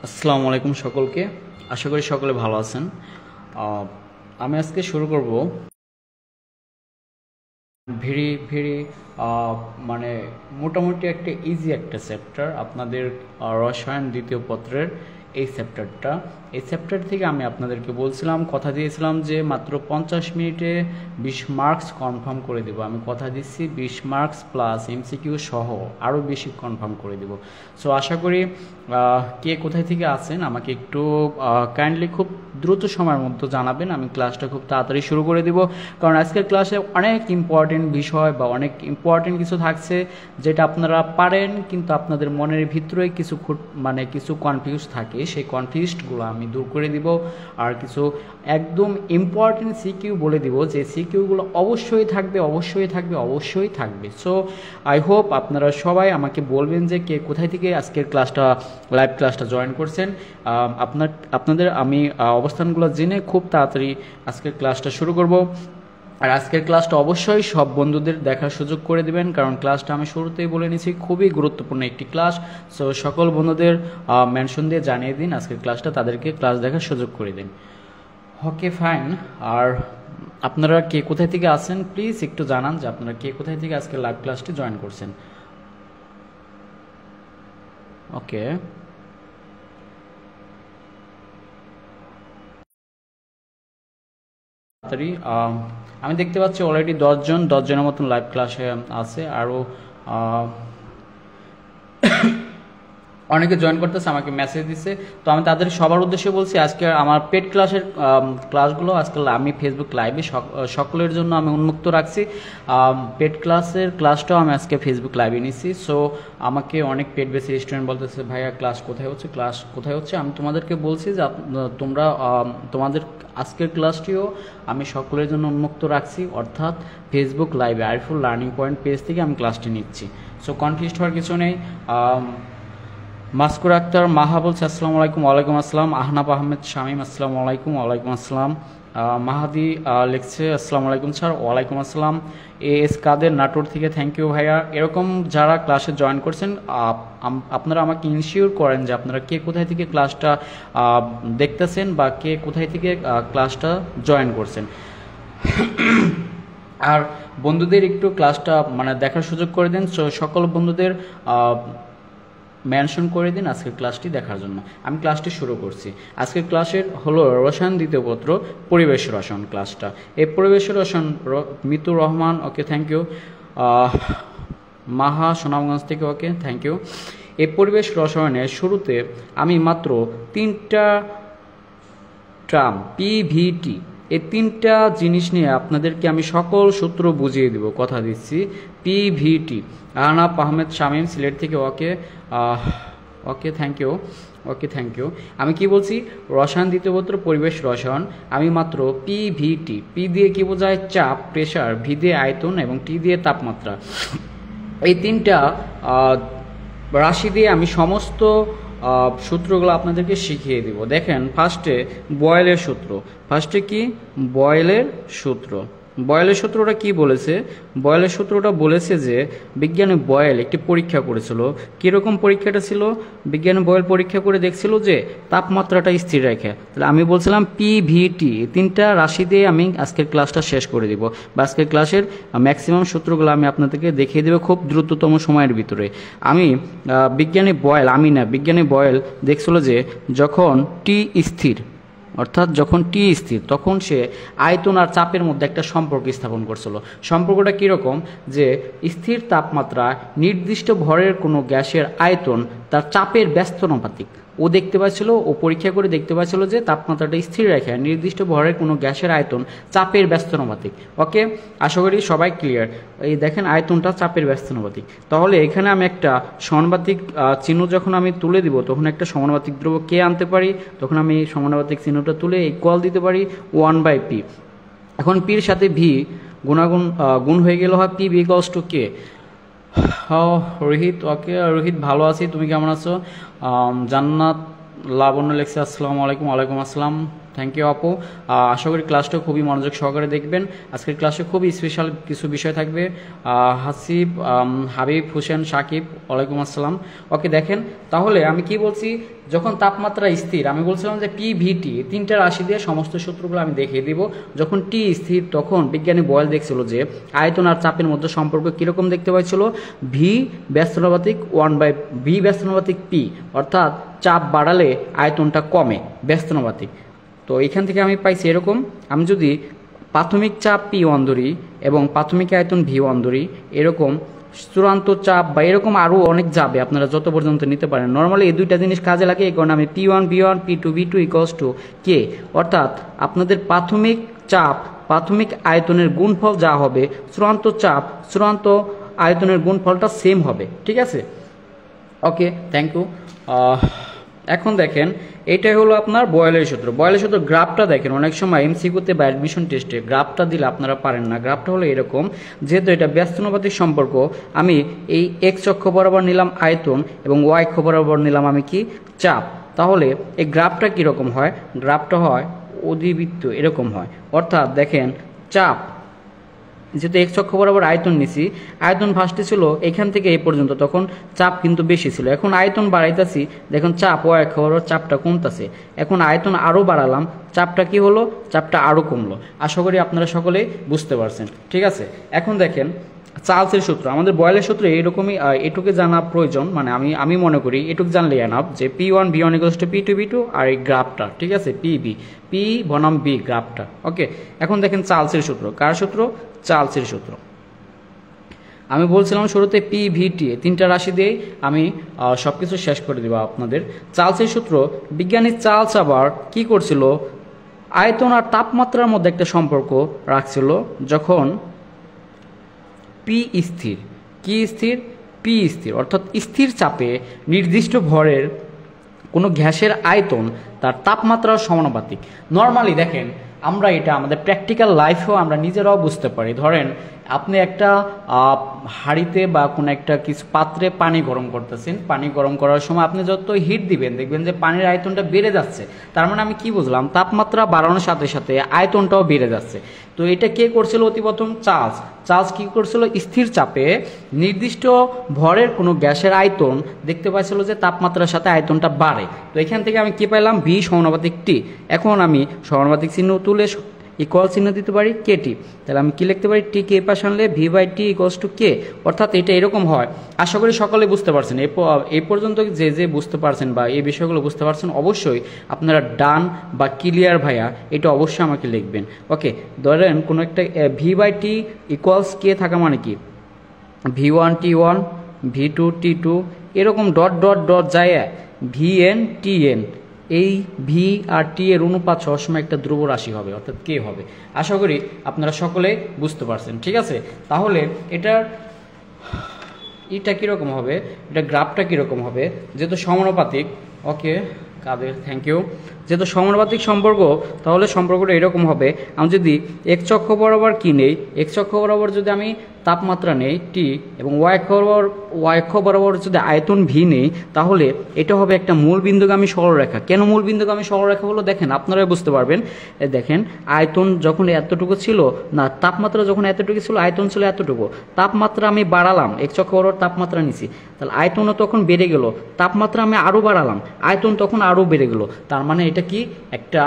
আসসালামু আলাইকুম সকলকে। আশা করি সকলে ভালো আছেন। আমি আজকে শুরু করব ভেরি ভেরি মানে মোটামুটি একটা ইজি একটা চ্যাপ্টার আপনাদের রসায়ন দ্বিতীয় পত্রের এই চ্যাপ্টার থেকে আমি আপনাদেরকে বলছিলাম, কথা দিয়েছিলাম যে মাত্র 50 মিনিটে 20 মার্কস কনফার্ম করে দেব। আমি কথা দিচ্ছি 20 মার্কস প্লাস এমসিকিউ সহ আরও বেশি কনফার্ম করে দেব। সো আশা করি কে কোথায় থেকে আছেন আমাকে একটু কাইন্ডলি খুব দ্রুত সময়ের মধ্যে জানাবেন। আমি ক্লাসটা খুব তাড়াতাড়ি শুরু করে দিব, কারণ আজকের ক্লাসে অনেক ইম্পর্টেন্ট বিষয় বা অনেক ইম্পর্টেন্ট কিছু থাকছে যেটা আপনারা পারেন, কিন্তু আপনাদের মনের ভিতরে কিছু কনফিউজ থাকে। সেই কনফিউজডগুলো আমি দূর করে দিব, আর কিছু একদম ইম্পর্টেন্ট সিকিউ বলে দিব যে সিকিউগুলো অবশ্যই থাকবে। সো আই হোপ আপনারা সবাই আমাকে বলবেন যে কে কোথায় থেকে আজকের লাইভ ক্লাসটা জয়েন করছেন। আপনাদের আমি অবস্থানগুলো জেনে খুব তাড়াতাড়ি আজকের ক্লাসটা শুরু করব। আর আজকের ক্লাসটা অবশ্যই সব বন্ধুদের দেখার সুযোগ করে দিবেন, কারণ ক্লাসটা আমি শুরুতেই বলে নিয়েছি খুবই গুরুত্বপূর্ণ একটি ক্লাস। সো সকল বন্ধুদের মেনশন দিয়ে জানিয়ে দিন আজকের ক্লাসটা, তাদেরকে ক্লাস দেখার সুযোগ করে দিন। Okay fine. আর আপনারা কে কোথায় থেকে আছেন প্লিজ একটু জানান যে আপনারা কে কোথায় থেকে আজকে লাইভ ক্লাসটি জয়েন করছেন। ওকে, তাড়াতাড়ি আমি দেখতে পাচ্ছি অলরেডি 10জনের মতন লাইভ ক্লাসে আছে। আরও অনেকে জয়েন করতেছে, আমাকে মেসেজ দিচ্ছে। তো আমি তাদের সবার উদ্দেশ্যে বলছি, আজকে আমার পেড ক্লাসগুলো আজকে আমি ফেসবুক লাইভে সকলের জন্য আমি উন্মুক্ত রাখছি। পেড ক্লাসটাও আমি আজকে ফেসবুক লাইভে নিচ্ছি। সো আমাকে অনেক পেড বেসি স্টুডেন্ট বলতেছে, ভাইয়া ক্লাস কোথায় হচ্ছে। আমি তোমাদেরকে বলছি যে তোমরা তোমাদের আজকের ক্লাসটিও আমি সকলের জন্য উন্মুক্ত রাখছি, অর্থাৎ ফেসবুক লাইভে আরিফুল লার্নিং পয়েন্ট পেজ থেকে আমি ক্লাসটি নিচ্ছি। সো কনফিউজ হওয়ার কিছু নেই। মাসকুর আক্তার মাহা বলছে আসসালামু আলাইকুম। ওয়ালাইকুম আসসালাম। আহনাব আহমেদ শামীম আসসালামু আলাইকুম। ওয়ালাইকুম আসসালাম। মাহাদি লিখছে আসসালামু আলাইকুম স্যার। ওয়ালাইকুম আসসালাম। এস কাদের নাটোর থেকে, থ্যাংক ইউ ভাইয়া। এরকম যারা ক্লাসে জয়েন করছেন আপনারা আমাকে ইনশিওর করেন যে আপনারা কে কোথায় থেকে ক্লাসটা দেখতেছেন বা কে কোথায় থেকে ক্লাসটা জয়েন করছেন। আর বন্ধুদের একটু ক্লাসটা দেখার সুযোগ করে দিন। সকল বন্ধুদের মেনশন করে দিন আজকের ক্লাসটি দেখার জন্য। আমি ক্লাসটি শুরু করছি। আজকের ক্লাসের হলো রসায়ন দ্বিতীয় পত্র পরিবেশ রসায়ন ক্লাসটা। এই পরিবেশ রসায়ন মিতুর রহমান, ওকে থ্যাংক ইউ। মাহা সুনামগঞ্জ থেকে, ওকে থ্যাংক ইউ। এই পরিবেশ রসায়নের শুরুতে আমি মাত্র 3টা টার্ম পিভিটি, এই 3টা জিনিস নিয়ে আপনাদেরকে আমি সকল সূত্র বুঝিয়ে দেব, কথা দিচ্ছি। পিভিটি, আহনাব আহমেদ শামীম সিলেট থেকে, ওকে থ্যাংক ইউ। আমি কি বলছি, রসায়ন দ্বিতীয় পত্র পরিবেশ রসায়ন আমি মাত্র পিভিটি, পি দিয়ে কি বোঝায় চাপ, প্রেশার, ভি দিয়ে আয়তন এবং টি দিয়ে তাপমাত্রা, এই 3টা রাশি দিয়ে আমি সমস্ত সূত্রগুলো আপনাদেরকে শিখিয়ে দিব। দেখেন ফার্স্টে বয়েলের সূত্র। বয়েলের সূত্রটা কি বলেছে? বয়েলের সূত্রটা বলেছে যে বিজ্ঞানী বয়েল একটি পরীক্ষা করেছিল। কীরকম পরীক্ষাটা ছিল? বিজ্ঞানী বয়েল পরীক্ষা করে দেখছিল যে তাপমাত্রাটা স্থির রেখে। তাহলে আমি বলছিলাম পিভিটি, 3টা রাশি দিয়ে আমি আজকের ক্লাসটা শেষ করে দিব, বা আজকের ক্লাসের ম্যাক্সিমাম সূত্রগুলো আমি আপনাদেরকে দেখিয়ে দেবো খুব দ্রুততম সময়ের ভিতরে। বিজ্ঞানী বয়েল দেখছিল যে যখন টি স্থির, অর্থাৎ যখন টি স্থির, তখন সে আয়তন আর চাপের মধ্যে একটা সম্পর্ক স্থাপন করছিল। সম্পর্কটা কীরকম? যে স্থির তাপমাত্রা নির্দিষ্ট ভরের কোনো গ্যাসের আয়তন তার চাপের ব্যস্তানুপাতিক। ও পরীক্ষা করে দেখতে পাচ্ছিল যে তাপমাত্রাটা স্থির রেখে নির্দিষ্ট ভরের কোনো গ্যাসের আয়তন চাপের ব্যস্তানুপাতিক। ওকে, আশা করি সবাই ক্লিয়ার। এই দেখেন আয়তনটা চাপের ব্যস্তানুপাতিক। তাহলে এখানে আমি একটা সমানুপাতিক চিহ্ন যখন আমি তুলে দিব, তখন একটা সমানুপাতিক দ্রব্য কে আনতে পারি, তখন আমি সমানুপাতিক চিহ্নটা তুলে ইকুয়াল দিতে পারি 1/p। এখন পির সাথে ভি গুণ হয়ে গেল হয় পি ভি ইকুয়ালস টু কে। রোহিত, ওকে রোহিত ভালো আছি, তুমি কেমন আছো? জান্নাত লাবণ্য লেখছে আসসালামু আলাইকুম। ওয়ালাইকুম আসসালাম। থ্যাংক ইউ আপু। আশা করি ক্লাসটা খুবই মনোযোগ সহকারে দেখবেন। আজকের ক্লাসে খুবই স্পেশাল কিছু বিষয় থাকবে। হাসিব, হাবিব, হোসেন, সাকিব, ওয়ালাইকুম আসসালাম। ওকে, দেখেন তাহলে আমি কি বলছি, যখন তাপমাত্রা স্থির, আমি বলছিলাম যে PVT 3টা রাশি দিয়ে সমস্ত সূত্রগুলো আমি দেখিয়ে দিব। যখন T স্থির, তখন বিজ্ঞানী বয়েল দেখছিল যে আয়তন আর চাপের মধ্যে সম্পর্ক কীরকম দেখতে পাচ্ছিল, V ব্যস্তানুপাতিক 1/V ব্যস্তানুপাতিক P, অর্থাৎ চাপ বাড়ালে আয়তনটা কমে ব্যস্তানুপাতিক। তো এখান থেকে আমি পাইছি এরকম, আমি যদি প্রাথমিক চাপ P1 ধরি এবং প্রাথমিক আয়তন V1 ধরি, এরকম চূড়ান্ত চাপ বা এরকম আরও অনেক যাবে, আপনারা যত পর্যন্ত নিতে পারেন। নর্মালি এই দুইটা জিনিস কাজে লাগে, এই কারণে আমি P1 V1 P2 V2 = K, অর্থাৎ আপনাদের প্রাথমিক চাপ প্রাথমিক আয়তনের গুণফল যা হবে, চূড়ান্ত চাপ চূড়ান্ত আয়তনের গুণফলটা সেম হবে। ঠিক আছে, ওকে, থ্যাংক ইউ। এখন দেখেন, এইটাই হলো আপনার বয়েলের সূত্র। বয়েলের সূত্র গ্রাফটা দেখেন, অনেক সময় MCQতে বা অ্যাডমিশন টেস্টে গ্রাফটা দিলে আপনারা পারেন না। গ্রাফটা হলো এরকম, যেহেতু এটা ব্যস্তানুপাতিক সম্পর্ক, আমি এই X অক্ষ বরাবর নিলাম আয়তন এবং Y অক্ষ বরাবর নিলাম আমি কি, চাপ। তাহলে এই গ্রাফটা কীরকম হয়, গ্রাফটা হয় অধিবৃত্ত এরকম হয়। অর্থাৎ দেখেন, চাপ যেহেতু X অক্ষ বরাবর আয়তন নিছি, আয়তন ফার্স্টে ছিল এখান থেকে এই পর্যন্ত, তখন চাপ কিন্তু বেশি ছিল। এখন আয়তন বাড়াইতেছি, দেখুন চাপ Y অক্ষ বরাবর চাপটা কমতেছে। এখন আয়তন আরও বাড়ালাম, চাপটা কি হলো, চাপটা আরও কমলো। আশা করি আপনারা সকলেই বুঝতে পারছেন। ঠিক আছে, এখন দেখেন চার্লসের সূত্র, আমাদের বয়েলের সূত্র এইরকমই, এটুকু জানা প্রয়োজন, মানে আমি মনে করি এটুকু জানলেই এনাফ, যে P1 V1 = P2 V2, আর এই গ্রাফটা, ঠিক আছে, PB P বনাম B গ্রাফটা। ওকে, এখন দেখেন চার্লসের সূত্র, কার সূত্র, চার্লসের সূত্র। আমি বলছিলাম শুরুতে PVT 3টা রাশি দিয়ে আমি সব কিছু শেষ করে দেব আপনাদের। চার্লসের সূত্র, বিজ্ঞানী চার্লস আবার কি করছিল, আয়তন আর তাপমাত্রার মধ্যে একটা সম্পর্ক রাখছিল। যখন P স্থির, কি স্থির, P স্থির, অর্থাৎ স্থির চাপে নির্দিষ্ট ভরের কোনো গ্যাসের আয়তন তার তাপমাত্রার সমানুপাতিক। নর্মালি দেখেন, আমরা এটা আমাদের প্র্যাকটিক্যাল লাইফেও আমরা নিজেরাও বুঝতে পারি। ধরেন আপনি একটা হাঁড়িতে বা কোনো একটা কিছু পাত্রে পানি গরম করতেছেন, পানি গরম করার সময় আপনি যত হিট দিবেন, দেখবেন যে পানির আয়তনটা বেড়ে যাচ্ছে। তার মানে আমি কি বুঝলাম, তাপমাত্রা বাড়ানোর সাথে সাথে আয়তনটাও বেড়ে যাচ্ছে। তো এটা কে করছিল, অতি প্রথম চার্লস। চার্লস কি করছিল, স্থির চাপে নির্দিষ্ট ভরের কোনো গ্যাসের আয়তন দেখতে পাইছিল যে তাপমাত্রার সাথে আয়তনটা বাড়ে। তো এখান থেকে আমি কি পাইলাম, V সমানুপাতিক T। এখন আমি সমানুপাতিক চিহ্ন তুলে ইকুয়াল চিহ্ন দিতে পারি KT। তাহলে আমি কি লিখতে পারি, T কে পাশে আনলে V/T = K। অর্থাৎ এটা এরকম হয়। আশা করি সকলে বুঝতে পারছেন। এই পর্যন্ত যে বুঝতে পারছেন বা এই বিষয়গুলো বুঝতে পারছেন, অবশ্যই আপনারা ডান বা ক্লিয়ার ভাইয়া এটা অবশ্যই আমাকে লিখবেন। ওকে, ধরেন কোনো একটা V/T = K থাকা মানে কি, V1 T1 V2 T2 এরকম ডট ডট ডট যায় VN TN। এই ভি আর টি এর অনুপাত সবসময় একটা ধ্রুব রাশি হবে, অর্থাৎ কে হবে। আশা করি আপনারা সকলে বুঝতে পারছেন। ঠিক আছে, তাহলে এটা কীরকম হবে, এটা গ্রাফটা কীরকম হবে, যেহেতু সমানুপাতিক। ওকে কাদের, থ্যাংক ইউ। যেহেতু সমানুপাতিক সম্পর্ক, তাহলে সম্পর্কটা এরকম হবে। আমি যদি X অক্ষ বরাবর কি নেই, X অক্ষ বরাবর যদি আমি তাপমাত্রা নেই T এবং Y অক্ষ বরাবর যদি আয়তন V নেই, তাহলে এটা হবে একটা মূল বিন্দুগামী সরলরেখা। কেন মূল বিন্দুগামী সরলরেখা হলো, দেখেন আপনারাই বুঝতে পারবেন। দেখেন আয়তন যখন এতটুকু ছিল না, তাপমাত্রা যখন এতটুকু ছিল, আয়তন ছিল এতটুকু, তাপমাত্রা আমি বাড়ালাম, X অক্ষ বরাবর তাপমাত্রা নিছি, তাহলে আয়তনও তখন বেড়ে গেল। তাপমাত্রা আমি আরও বাড়ালাম, আয়তন তখন আরও বেড়ে গেল। তার মানে এটা কি, একটা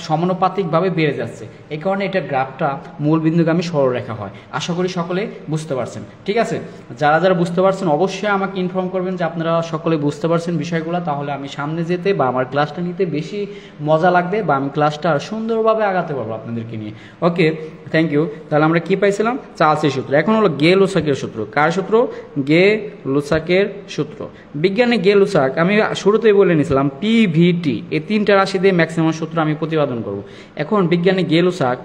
সমানুপাতিকভাবে বেড়ে যাচ্ছে। এই কারণে এটা গ্রাফটা মূল বিন্দুগামী সরলরেখা হয়। আশা করি সকলে বুঝতে পারছেন। ঠিক আছে, যারা যারা বুঝতে পারছেন অবশ্যই আমাকে ইনফর্ম করবেন যে আপনারা সকলে বুঝতে পারছেন বিষয়গুলো। তাহলে আমি সামনে যেতে বা আমার ক্লাসটা নিতে বেশি মজা লাগবে, বা আমি ক্লাসটা আর সুন্দরভাবে আগাতে পারবো আপনাদেরকে নিয়ে। ওকে, থ্যাংক ইউ। তাহলে আমরা কি পাইছিলাম, চার্লসের সূত্র। এখন হলো গে-লুসাকের সূত্র। কার সূত্র, গে-লুসাকের সূত্র। বিজ্ঞানী গে-লুসাক, আমি শুরুতেই বলে নিয়েছিলাম PVT এই 3টা রাশি দিয়ে ম্যাক্সিমাম সূত্র আমি প্রতিপাদন করব। এখন বিজ্ঞানী গে-লুসাক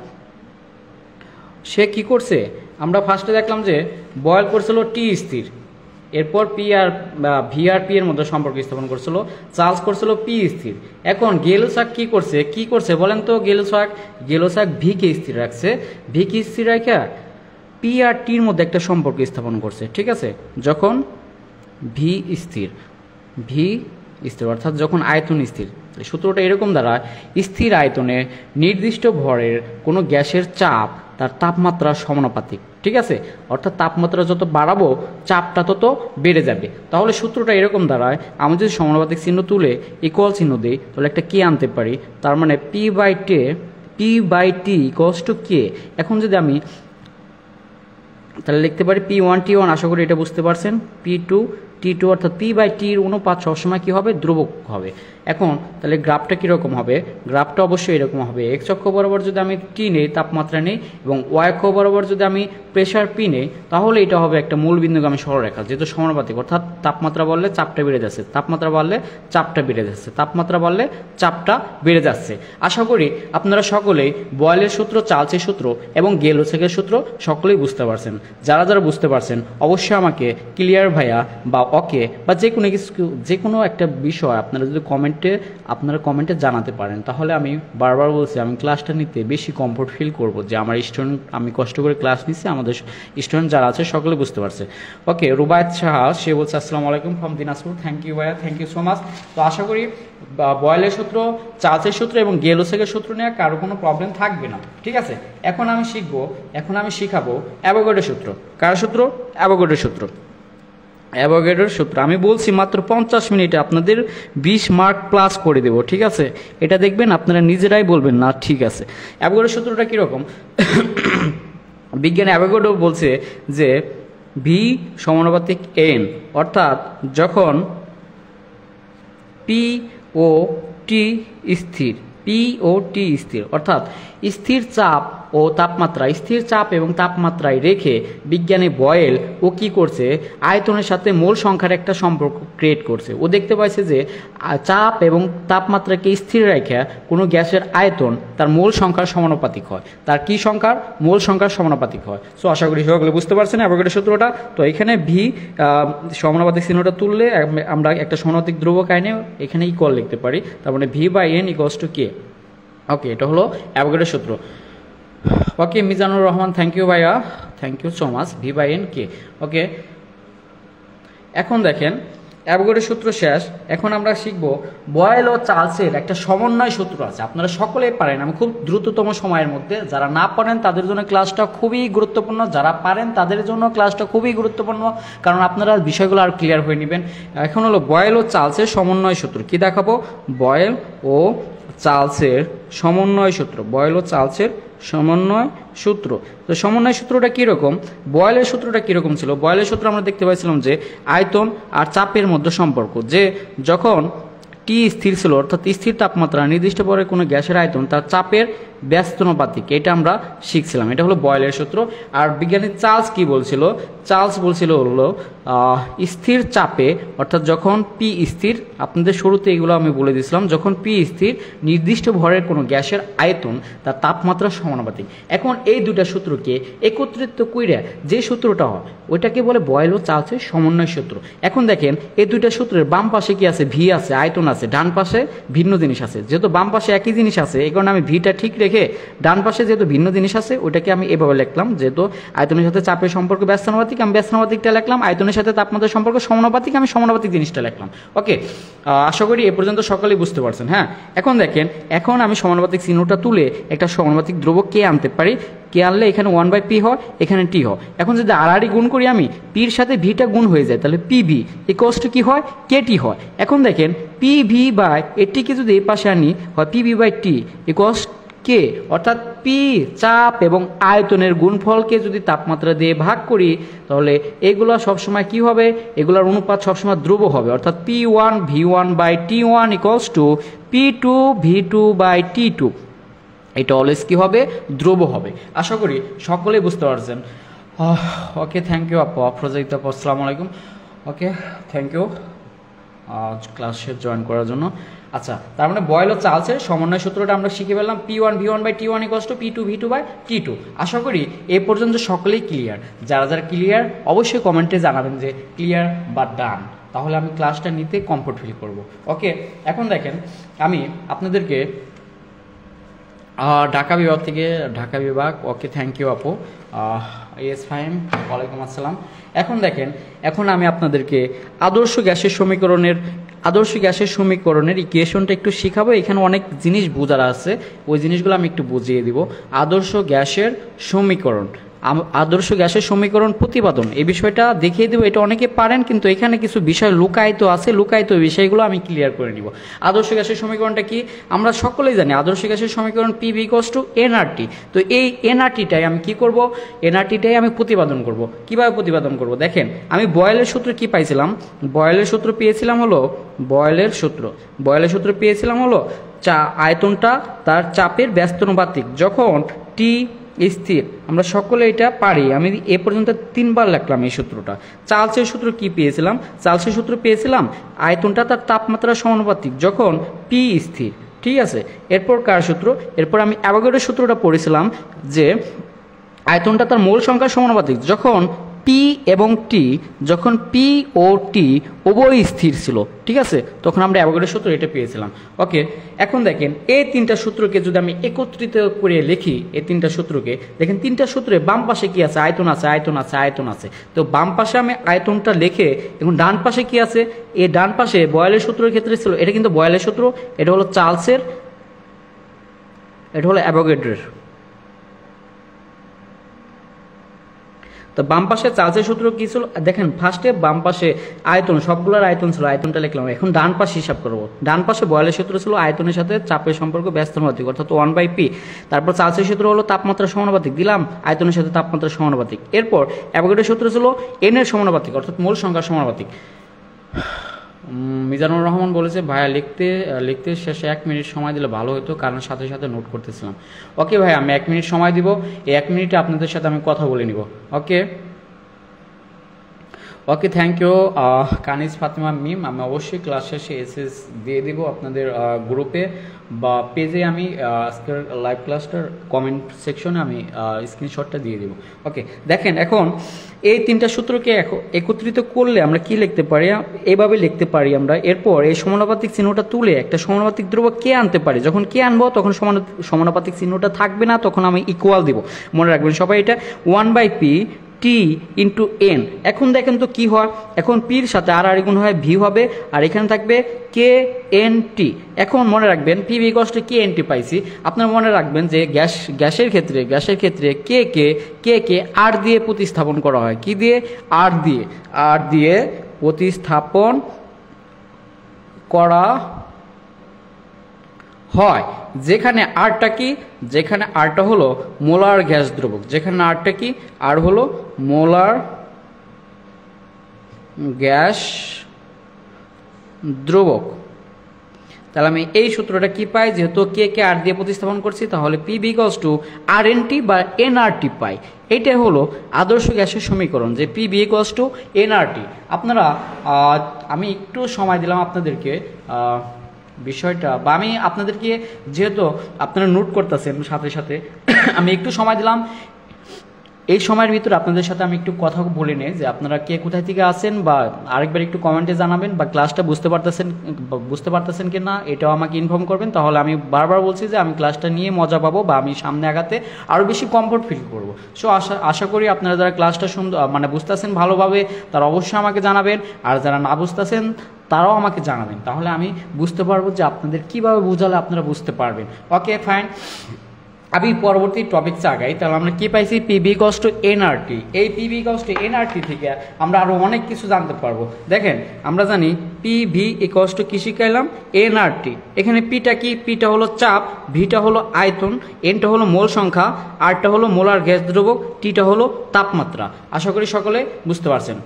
সে কি করছে, আমরা ফার্স্টে দেখলাম যে বয়েল করছিল T স্থির, এরপর P আর V আর P এর মধ্যে সম্পর্ক স্থাপন করছিল। চার্লস করছিল P স্থির। এখন গে-লুসাক কি করছে বলেন তো, গে-লুসাক V কে স্থির রাখছে। V কে স্থির রাখা P আর T এর মধ্যে একটা সম্পর্ক স্থাপন করছে। ঠিক আছে, যখন V স্থির অর্থাৎ যখন আয়তন স্থির, সূত্রটা এরকম দাঁড়ায়, স্থির আয়তনে নির্দিষ্ট ভরের কোনো গ্যাসের চাপ তার তাপমাত্রার সমানুপাতিক। ঠিক আছে, অর্থাৎ তাপমাত্রা যত বাড়াবো চাপটা তত বেড়ে যাবে। তাহলে সূত্রটা এরকম দাঁড়ায়, আমি যদি সমানুপাতিক চিহ্ন তুলে ইকুয়াল চিহ্ন দিই তাহলে একটা কে আনতে পারি, তার মানে P/T ইকুয়ালস টু কে। এখন যদি আমি তাহলে লিখতে পারি P1T1, আশা করি এটা বুঝতে পারছেন, P2T2, অর্থাৎ P/T-র অনুপাত সবসময় কী হবে, ধ্রুবক হবে। এখন তাহলে গ্রাফটা কীরকম হবে, গ্রাফটা অবশ্যই এরকম হবে। এক্স অক্ষ বরাবর যদি আমি টি নেই, তাপমাত্রা নেই, এবং ওয়াই অক্ষ বরাবর যদি আমি প্রেশার পি নেই, তাহলে এটা হবে একটা মূল বিন্দুগামী সরলরেখা, যেহেতু সমানুপাতিক, অর্থাৎ তাপমাত্রা বাড়লে চাপটা বেড়ে যাচ্ছে, তাপমাত্রা বাড়লে চাপটা বেড়ে যাচ্ছে, তাপমাত্রা বাড়লে চাপটা বেড়ে যাচ্ছে। আশা করি আপনারা সকলেই বয়েলের সূত্র, চার্লসের সূত্র এবং গেল-লেসের সূত্র সকলেই বুঝতে পারছেন। যারা যারা বুঝতে পারছেন অবশ্যই আমাকে ক্লিয়ার ভাইয়া বা ওকে বা যে কোনো একটা বিষয় আপনারা যদি আপনারা কমেন্টে জানাতে পারেন, তাহলে আমি বারবার বলছি আমি ক্লাসটা নিতে বেশি কমফোর্ট ফিল করব, যে আমার স্টুডেন্ট, আমি কষ্ট করে ক্লাস নিচ্ছি, আমাদের স্টুডেন্ট যারা আছে সকলে বুঝতে পারছে। ওকে, রুবায়েত সাহা সে বলছে আসসালামু আলাইকুম ফ্রম দিনাজপুর। থ্যাংক ইউ ভাইয়া, থ্যাংক ইউ সো মাচ। তো আশা করি বয়েলের সূত্র, চার্লসের সূত্র এবং গেল-লেসের সূত্র নিয়ে কারো কোনো প্রবলেম থাকবে না। ঠিক আছে, এখন আমি শিখাবো অ্যাভোগাড্রোর সূত্র। কার সূত্র? অ্যাভোগাড্রোর সূত্র। অ্যাভোগাড্রোর সূত্র আমি বলছি মাত্র 50 মিনিটে আপনাদের 20 মার্ক প্লাস করে দেব। ঠিক আছে, এটা দেখবেন আপনারা নিজেরাই বলবেন না ঠিক আছে। অ্যাভোগাড্রোর সূত্রটা কীরকম, বিজ্ঞানী অ্যাভোগাড্রো বলছে যে ভি সমানুপাতিক এন, অর্থাৎ যখন পি ও টি স্থির, অর্থাৎ স্থির চাপ ও তাপমাত্রা, স্থির চাপ এবং তাপমাত্রায় রেখে বিজ্ঞানী বয়েল ও কি করছে, আয়তনের সাথে মোল সংখ্যার একটা সম্পর্ক ক্রিয়েট করছে। ও দেখতে পাইছে যে চাপ এবং তাপমাত্রাকে স্থির রেখে কোনো গ্যাসের আয়তন তার মোল সংখ্যার সমানুপাতিক হয়, তার কি সংখ্যার, মোল সংখ্যার সমানুপাতিক হয়। সো আশা করি সকলে বুঝতে পারছেন অ্যাভোগাড্রোর সূত্রটা। তো এখানে ভি সমানুপাতিক চিহ্নটা তুললে আমরা একটা সমানুপাতিক ধ্রুবক আইনে এখানে ইকুয়াল লিখতে পারি, তার মানে V/N ইকুয়ালস টু কে। ওকে, এটা হলো অ্যাভোগাড্রোর সূত্র। Okay, Mizanur Rahman thank you ভাইয়া, thank you so much. V/N কে। ওকে, এখন দেখেন অ্যাভোগাড্রোর সূত্র শেষ। এখন আমরা শিখব বয়েল ও চার্লসের একটা সমন্বয় সূত্র আছে, আপনারা সকলেই পারেন। আমি খুব দ্রুততম সময়ের মধ্যে, যারা না পারেন তাদের জন্য ক্লাসটা খুবই গুরুত্বপূর্ণ, যারা পারেন তাদের জন্য ক্লাসটা খুবই গুরুত্বপূর্ণ, কারণ আপনারা বিষয়গুলো আর ক্লিয়ার হয়ে নেবেন। এখন হলো বয়েল ও চার্লসের সমন্বয় সূত্র। কি দেখাবো? বয়েল ও চার্লসের সমন্বয় সূত্র, বয়েল ও চার্লসের সমন্বয় সূত্র। তো সমন্বয় সূত্রটা কীরকম, বয়েলের সূত্রটা কীরকম ছিল? বয়েলের সূত্র আমরা দেখতে পাইছিলাম যে আয়তন আর চাপের মধ্যে সম্পর্ক, যে যখন টি স্থির ছিল, অর্থাৎ স্থির তাপমাত্রা, নির্দিষ্ট পরে কোনো গ্যাসের আয়তন তার চাপের ব্যস্তানুপাতিক, এটা আমরা শিখছিলাম। এটা হলো বয়েলের সূত্র। আর বিজ্ঞানী চার্লস কি বলছিল? চার্লস বলছিল হলো স্থির চাপে, অর্থাৎ যখন পি স্থির, আপনাদের শুরুতে এগুলো আমি বলে দিয়েছিলাম, যখন পি স্থির নির্দিষ্ট ভরের কোনো গ্যাসের আয়তন তার তাপমাত্রার সমানুপাতিক। এখন এই দুটা সূত্রকে একত্রিত কইরা যে সূত্রটা হয় ওইটাকে বলে বয়েল ও চার্লসের সমন্বয় সূত্র। এখন দেখেন এই দুইটা সূত্রের বাম পাশে কি আছে? ভি আছে, আয়তন আছে, ডান পাশে ভিন্ন জিনিস আছে। যেহেতু বাম পাশে একই জিনিস আছে, এই কারণে আমি ভিটা ঠিক রেখে ডান পাশে যেহেতু ভিন্ন জিনিস আছে ওইটাকে আমি এভাবে লিখলাম, যেহেতু আয়তনের সাথে চাপের সম্পর্ক ব্যস্তানুপাতিক, আমি ব্যস্তানুপাতিকটা লিখলাম, আয়তনের সাথে তাপমাত্রার সম্পর্ক সমানুপাতিক, আমি সমানুপাতিক জিনিসটা লিখলাম। ওকে, আশা করি এ পর্যন্ত সকলেই বুঝতে পারছেন। হ্যাঁ, এখন দেখেন, এখন আমি সমানুপাতিক চিহ্নটা তুলে একটা সমানুপাতিক ধ্রুবক কে আনতে পারি। কে আনলে এখানে 1/p হয়, এখানে টি হয়। এখন যদি আড়াআড়ি গুণ করি আমি, পির সাথে ভিটা গুণ হয়ে যায়, তাহলে পিভি ইকুয়ালস টু কি হয়? কেটি হয়। এখন দেখেন পিভি বাই এটিকে যদি এই পাশে আনি হয় Pv/T ইকুয়ালস কে, অর্থাৎ পি চাপ এবং আয়তনের গুণফলকে যদি তাপমাত্রা দিয়ে ভাগ করি তাহলে এগুলো সবসময় কি হবে? এগুলোর অনুপাত সবসময় ধ্রুব হবে, অর্থাৎ P1V1/T1 ইকুয়ালস টু P2V2/T2। এটা অলওয়েজ কি হবে? ধ্রুব হবে। আশা করি সকলেই বুঝতে পারছেন। ওকে, থ্যাংক ইউ আপু, আফরোজাইত আপু, আসসালামু আলাইকুম। ওকে, থ্যাংক ইউ ক্লাসে জয়েন করার জন্য। আচ্ছা, তার মানে বয়েল ও চার্লসের সমন্বয় সূত্রটা আমরা শিখে ফেললাম, P1V1/T1 ইকুয়ালস টু P2V2/T2। আশা করি এ পর্যন্ত সকলেই ক্লিয়ার। যারা যারা ক্লিয়ার অবশ্যই কমেন্টে জানাবেন যে ক্লিয়ার বা ডান, তাহলে আমি ক্লাসটা নিতে কমফোর্ট ফিল করব। ওকে, এখন দেখেন আমি আপনাদেরকে ঢাকা বিভাগ থেকে, ঢাকা বিভাগ, ওকে থ্যাংক ইউ আপু, ইয়েস ফাইন, ওয়ালাইকুম আসসালাম। এখন দেখেন, এখন আমি আপনাদেরকে আদর্শ গ্যাসের সমীকরণের আদর্শ গ্যাসের সমীকরণের ইকুয়েশনটা একটু শিখাবো। এখানে অনেক জিনিস বোঝার আছে, ওই জিনিসগুলো আমি একটু বুঝিয়ে দিব। আদর্শ গ্যাসের সমীকরণ, আদর্শ গ্যাসের সমীকরণ প্রতিপাদন, এই বিষয়টা দেখিয়ে দেবো। এটা অনেকে পারেন, কিন্তু এখানে কিছু বিষয় লুকায়িত আছে, লুকায়িত বিষয়গুলো আমি ক্লিয়ার করে নিব। আদর্শ গ্যাসের সমীকরণটা কি আমরা সকলেই জানি। আদর্শ গ্যাসের সমীকরণ PV = nRT। তো এই nRTটাই আমি কি করব, nRTটাই আমি প্রতিপাদন করব। কিভাবে প্রতিপাদন করব দেখেন, আমি বয়েলের সূত্র কি পাইছিলাম, বয়েলের সূত্র পেয়েছিলাম হলো, বয়েলের সূত্র পেয়েছিলাম হলো আয়তনটা তার চাপের ব্যস্তানুপাতিক যখন টি স্থির। আমরা সকলে এটা পারি, আমি এ পর্যন্ত 3 বার লিখলাম এই সূত্রটা। চার্লসের সূত্র কি পেয়েছিলাম, চার্লসের সূত্র পেয়েছিলাম আয়তনটা তার তাপমাত্রার সমানুপাতিক যখন পি স্থির। ঠিক আছে, এরপর কার সূত্র, এরপর আমি অ্যাভোগাড্রোর সূত্রটা পড়েছিলাম যে আয়তনটা তার মোল সংখ্যার সমানুপাতিক যখন পি এবং টি, যখন পি ও টি উভয় স্থির ছিল। ঠিক আছে, তখন আমরা অ্যাভোগাড্রোর সূত্র এটা পেয়েছিলাম। ওকে, এখন দেখেন এই 3টা সূত্রকে যদি আমি একত্রিত করে লিখি, এই 3টা সূত্রকে দেখেন, 3টা সূত্রে বাম পাশে কি আছে, আয়তন আছে, আয়তন আছে, আয়তন আছে। তো বাম পাশে আমি আয়তনটা লিখে, এখন ডান পাশে কি আছে, এই ডান পাশে বয়েলের সূত্রের ক্ষেত্রে ছিল, এটা কিন্তু বয়েলের সূত্র, এটা হলো চার্লসের, এটা হলো অ্যাভোগাড্রোর। তো বাম পাশে চার্লসের সূত্র কি ছিল দেখেন, ফার্স্টে বাম পাশে আয়তন, সবগুলোর আয়তন ছিল, আয়তনটা লিখলাম। এখন ডান পাশে হিসাব করব, ডান পাশে বয়েলের সূত্র ছিল আয়তনের সাথে চাপের সম্পর্ক ব্যস্তানুপাতিক, অর্থাৎ 1/p। তারপর চার্লসের সূত্র হলো তাপমাত্রা সমানুপাতিক, দিলাম আয়তনের সাথে তাপমাত্রা সমানুপাতিক। এরপর অ্যাভোগাড্রোর সূত্র ছিল n এর সমানুপাতিক, অর্থাৎ মোল সংখ্যার সমানুপাতিক। মিজানুর রহমান বলেছে ভাইয়া লিখতে শেষে 1 মিনিট সময় দিলে ভালো হতো, কারণ সাথে সাথে নোট করতেছিলাম। ওকে ভাই, আমি 1 মিনিট সময় দিব, এই 1 মিনিটে আপনাদের সাথে আমি কথা বলে নিব। ওকে, থ্যাংক ইউ কানিজ ফাতিমা মিম। আমি অবশ্যই ক্লাস শেষে এসএস দিয়ে দিব আপনাদের গ্রুপে বা পেজে। আমি আজকের লাইভ ক্লাসটার কমেন্ট সেকশনে আমি স্ক্রিনশটটা দিয়ে দিব। ওকে, দেখেন এখন এই 3টা সূত্রকে একত্রিত করলে আমরা কি লিখতে পারি, এভাবে লিখতে পারি আমরা। এরপর এই সমানুপাতিক চিহ্নটা তুলে একটা সমানুপাতিক ধ্রুবক কে আনতে পারি, যখন কে আনবো তখন সমানুপাতিক চিহ্নটা থাকবে না, তখন আমি ইকুয়াল দিব। মনে রাখবেন সবাই, এটা 1/p টি ইন্টু এন। এখন দেখেন তো কি হয়, এখন পির সাথে আর গুণ হয় ভি হবে, আর এখানে থাকবে কে এন টি। এখন মনে রাখবেন পিভি = কে এন টি পাইছি। আপনারা মনে রাখবেন যে গ্যাসের ক্ষেত্রে কে কে আর দিয়ে প্রতিস্থাপন করা হয়। কি দিয়ে? আর দিয়ে প্রতিস্থাপন করা হয়। যেখানে আরটা কি, যেখানে আরটা হলো মোলার গ্যাস দ্রবক, যেখানে আরটা কি, আর হলো মোলার গ্যাস দ্রবক। তাহলে আমি এই সূত্রটা কি পাই, যেহেতু কে আর দিয়ে প্রতিস্থাপন করছি, তাহলে PV = RNT বা nRT পাই। এইটাই হলো আদর্শ গ্যাসের সমীকরণ, যে PV = nRT। আপনারা আমি একটু সময় দিলাম আপনাদেরকে বিষয়টা, বা আমি আপনাদেরকে, যেহেতু আপনারা নোট করতেছেন সাথে সাথে, আমি একটু সময় দিলাম। এই সময়ের ভিতরে আপনাদের সাথে আমি একটু কথা বলে নিই যে আপনারা কে কোথায় থেকে আসেন, বা আরেকবার একটু কমেন্টে জানাবেন, বা ক্লাসটা বুঝতে পারতেছেন কি না এটাও আমাকে ইনফর্ম করবেন। তাহলে আমি বারবার বলছি যে আমি ক্লাসটা নিয়ে মজা পাবো, বা আমি সামনে আগাতে আরও বেশি কমফোর্ট ফিল করবো। সো আশা করি আপনারা যারা ক্লাসটা বুঝতেছেন ভালোভাবে, তারা অবশ্যই আমাকে জানাবেন, আর যারা না বুঝতেছেন তারাও আমাকে জানাবেন। তাহলে আমি বুঝতে পারবো যে আপনাদের কিভাবে বোঝালে আপনারা বুঝতে পারবেন। ওকে ফাইন, আমি পরবর্তী টপিকসে আগাই। তাহলে আমরা কি পাইছি, PV = nRT। এই PV = nRT থেকে আমরা আরো অনেক কিছু জানতে পারবো। দেখেন, আমরা জানি PV = কি শিখাইলাম, nRT। এখানে পিটা কি, পিটা হলো চাপ, ভিটা হলো আয়তন, এনটা হলো মোল সংখ্যা, আরটা হলো মোলার গ্যাস দ্রবক, টিটা হলো তাপমাত্রা। আশা করি সকলে বুঝতে পারছেন।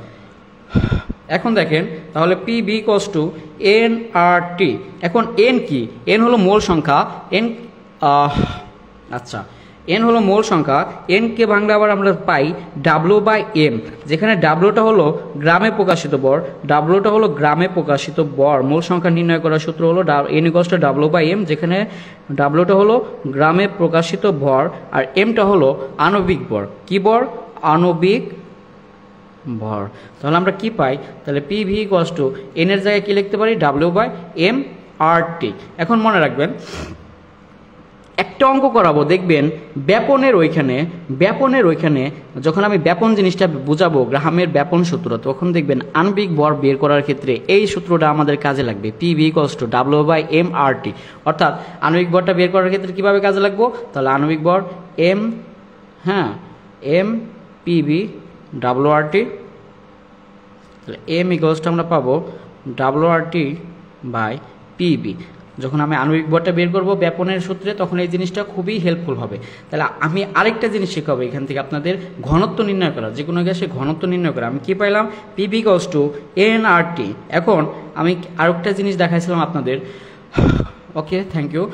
এখন দেখেন, তাহলে PV = nRT। এখন n কি, n হলো মোল সংখ্যা, আচ্ছা n হলো মোল সংখ্যা, n কে বাংলা আবার আমরা পাই W/m, যেখানে W-টা হলো গ্রামে প্রকাশিত ভর, W-টা হলো গ্রামে প্রকাশিত ভর। মোল সংখ্যা নির্ণয় করার সূত্র হলো n = W/m, যেখানে W-টা হলো গ্রামে প্রকাশিত ভর, আর m-টা হলো আণবিক ভর। কি ভর? আণবিক ভর। তাহলে আমরা কি পাই, তাহলে PV = n এর জায়গায় কি লিখতে পারি, W/mRT। এখন মনে রাখবেন একটা অঙ্ক করাবো, দেখবেন ব্যাপনের ওইখানে যখন আমি ব্যাপন জিনিসটা বুঝাবো, গ্রাহামের ব্যাপন সূত্র, তখন দেখবেন আণবিক ভর বের করার ক্ষেত্রে এই সূত্রটা আমাদের কাজে লাগবে, PV = W/m/RT। অর্থাৎ আণবিক ভরটা বের করার ক্ষেত্রে কিভাবে কাজে লাগবো, তাহলে আণবিক ভর m PV WRT, তাহলে m = আমরা পাবো WRT/PV। যখন আমি আণবিক ভরটা বের করব ব্যাপনের সূত্রে, তখন এই জিনিসটা খুবই হেল্পফুল হবে। তাহলে আমি আরেকটা জিনিস শেখাবো এখান থেকে, আপনাদের ঘনত্ব নির্ণয় করা, যে কোনো গ্যাসে ঘনত্ব নির্ণয় করা। আমি কি পাইলাম, PV = nRT। এখন আমি আরেকটা জিনিস দেখাইছিলাম আপনাদের, okay thank you,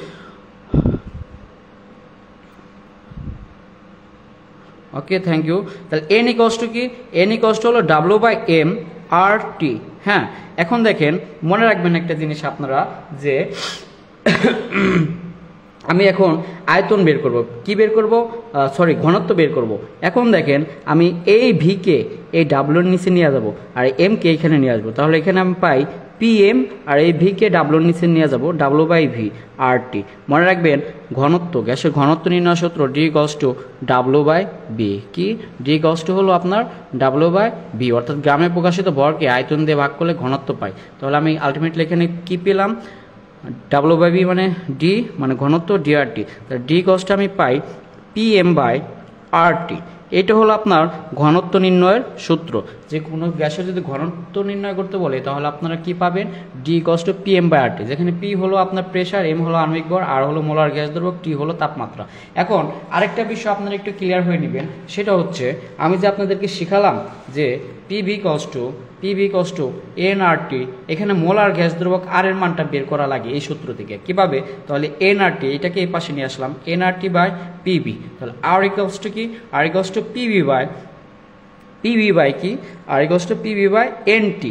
okay thank you. তাহলে n কি, n হলো W/m/RT। হ্যাঁ, এখন দেখেন মনে রাখবেন একটা জিনিস আপনারা, যে আমি এখন আয়তন বের করব, কি বের করব, ঘনত্ব বের করব। এখন দেখেন আমি এই ভিকে এই ডাব্লুর নিচে নিয়ে যাব, আর এমকে এখানে নিয়ে আসবো, তাহলে এখানে আমি পাই PM, আর এই ভিকে ডাব্লুর নিচে নিয়ে যাব W/v/RT। মনে রাখবেন ঘনত্ব, গ্যাসের ঘনত্ব নির্ণয় সূত্র D = W/v। কি D হলো আপনার W/v, অর্থাৎ গ্রামে প্রকাশিত ভরকে আয়তন দিয়ে ভাগ করলে ঘনত্ব পাই। তাহলে আমি আলটিমেটলি এখানে কি পেলাম, W/v মানে D মানে ঘনত্ব, DRT। তাহলে D আমি পাই PM/RT। এটা হলো আপনার ঘনত্ব নির্ণয়ের সূত্র। যে কোনো গ্যাসের যদি ঘনত্ব নির্ণয় করতে বলে, তাহলে আপনারা কি পাবেন, D = PM/RT, যেখানে P হলো আপনার প্রেসার, M হলো আণবিক ভর, R হলো মোলার গ্যাস দ্রব্যক, T হলো তাপমাত্রা। এখন আরেকটা বিষয় আপনারা একটু ক্লিয়ার হয়ে নেবেন, সেটা হচ্ছে আমি যে আপনাদেরকে শিখালাম যে PV = nRT, এখানে মোলার গ্যাস দ্রব্যক R এর মানটা বের করা লাগে এই সূত্র থেকে। কিভাবে, তাহলে nRT এটাকে এই পাশে নিয়ে আসলাম, nRT/PV। তাহলে R কি, R =PV/NT।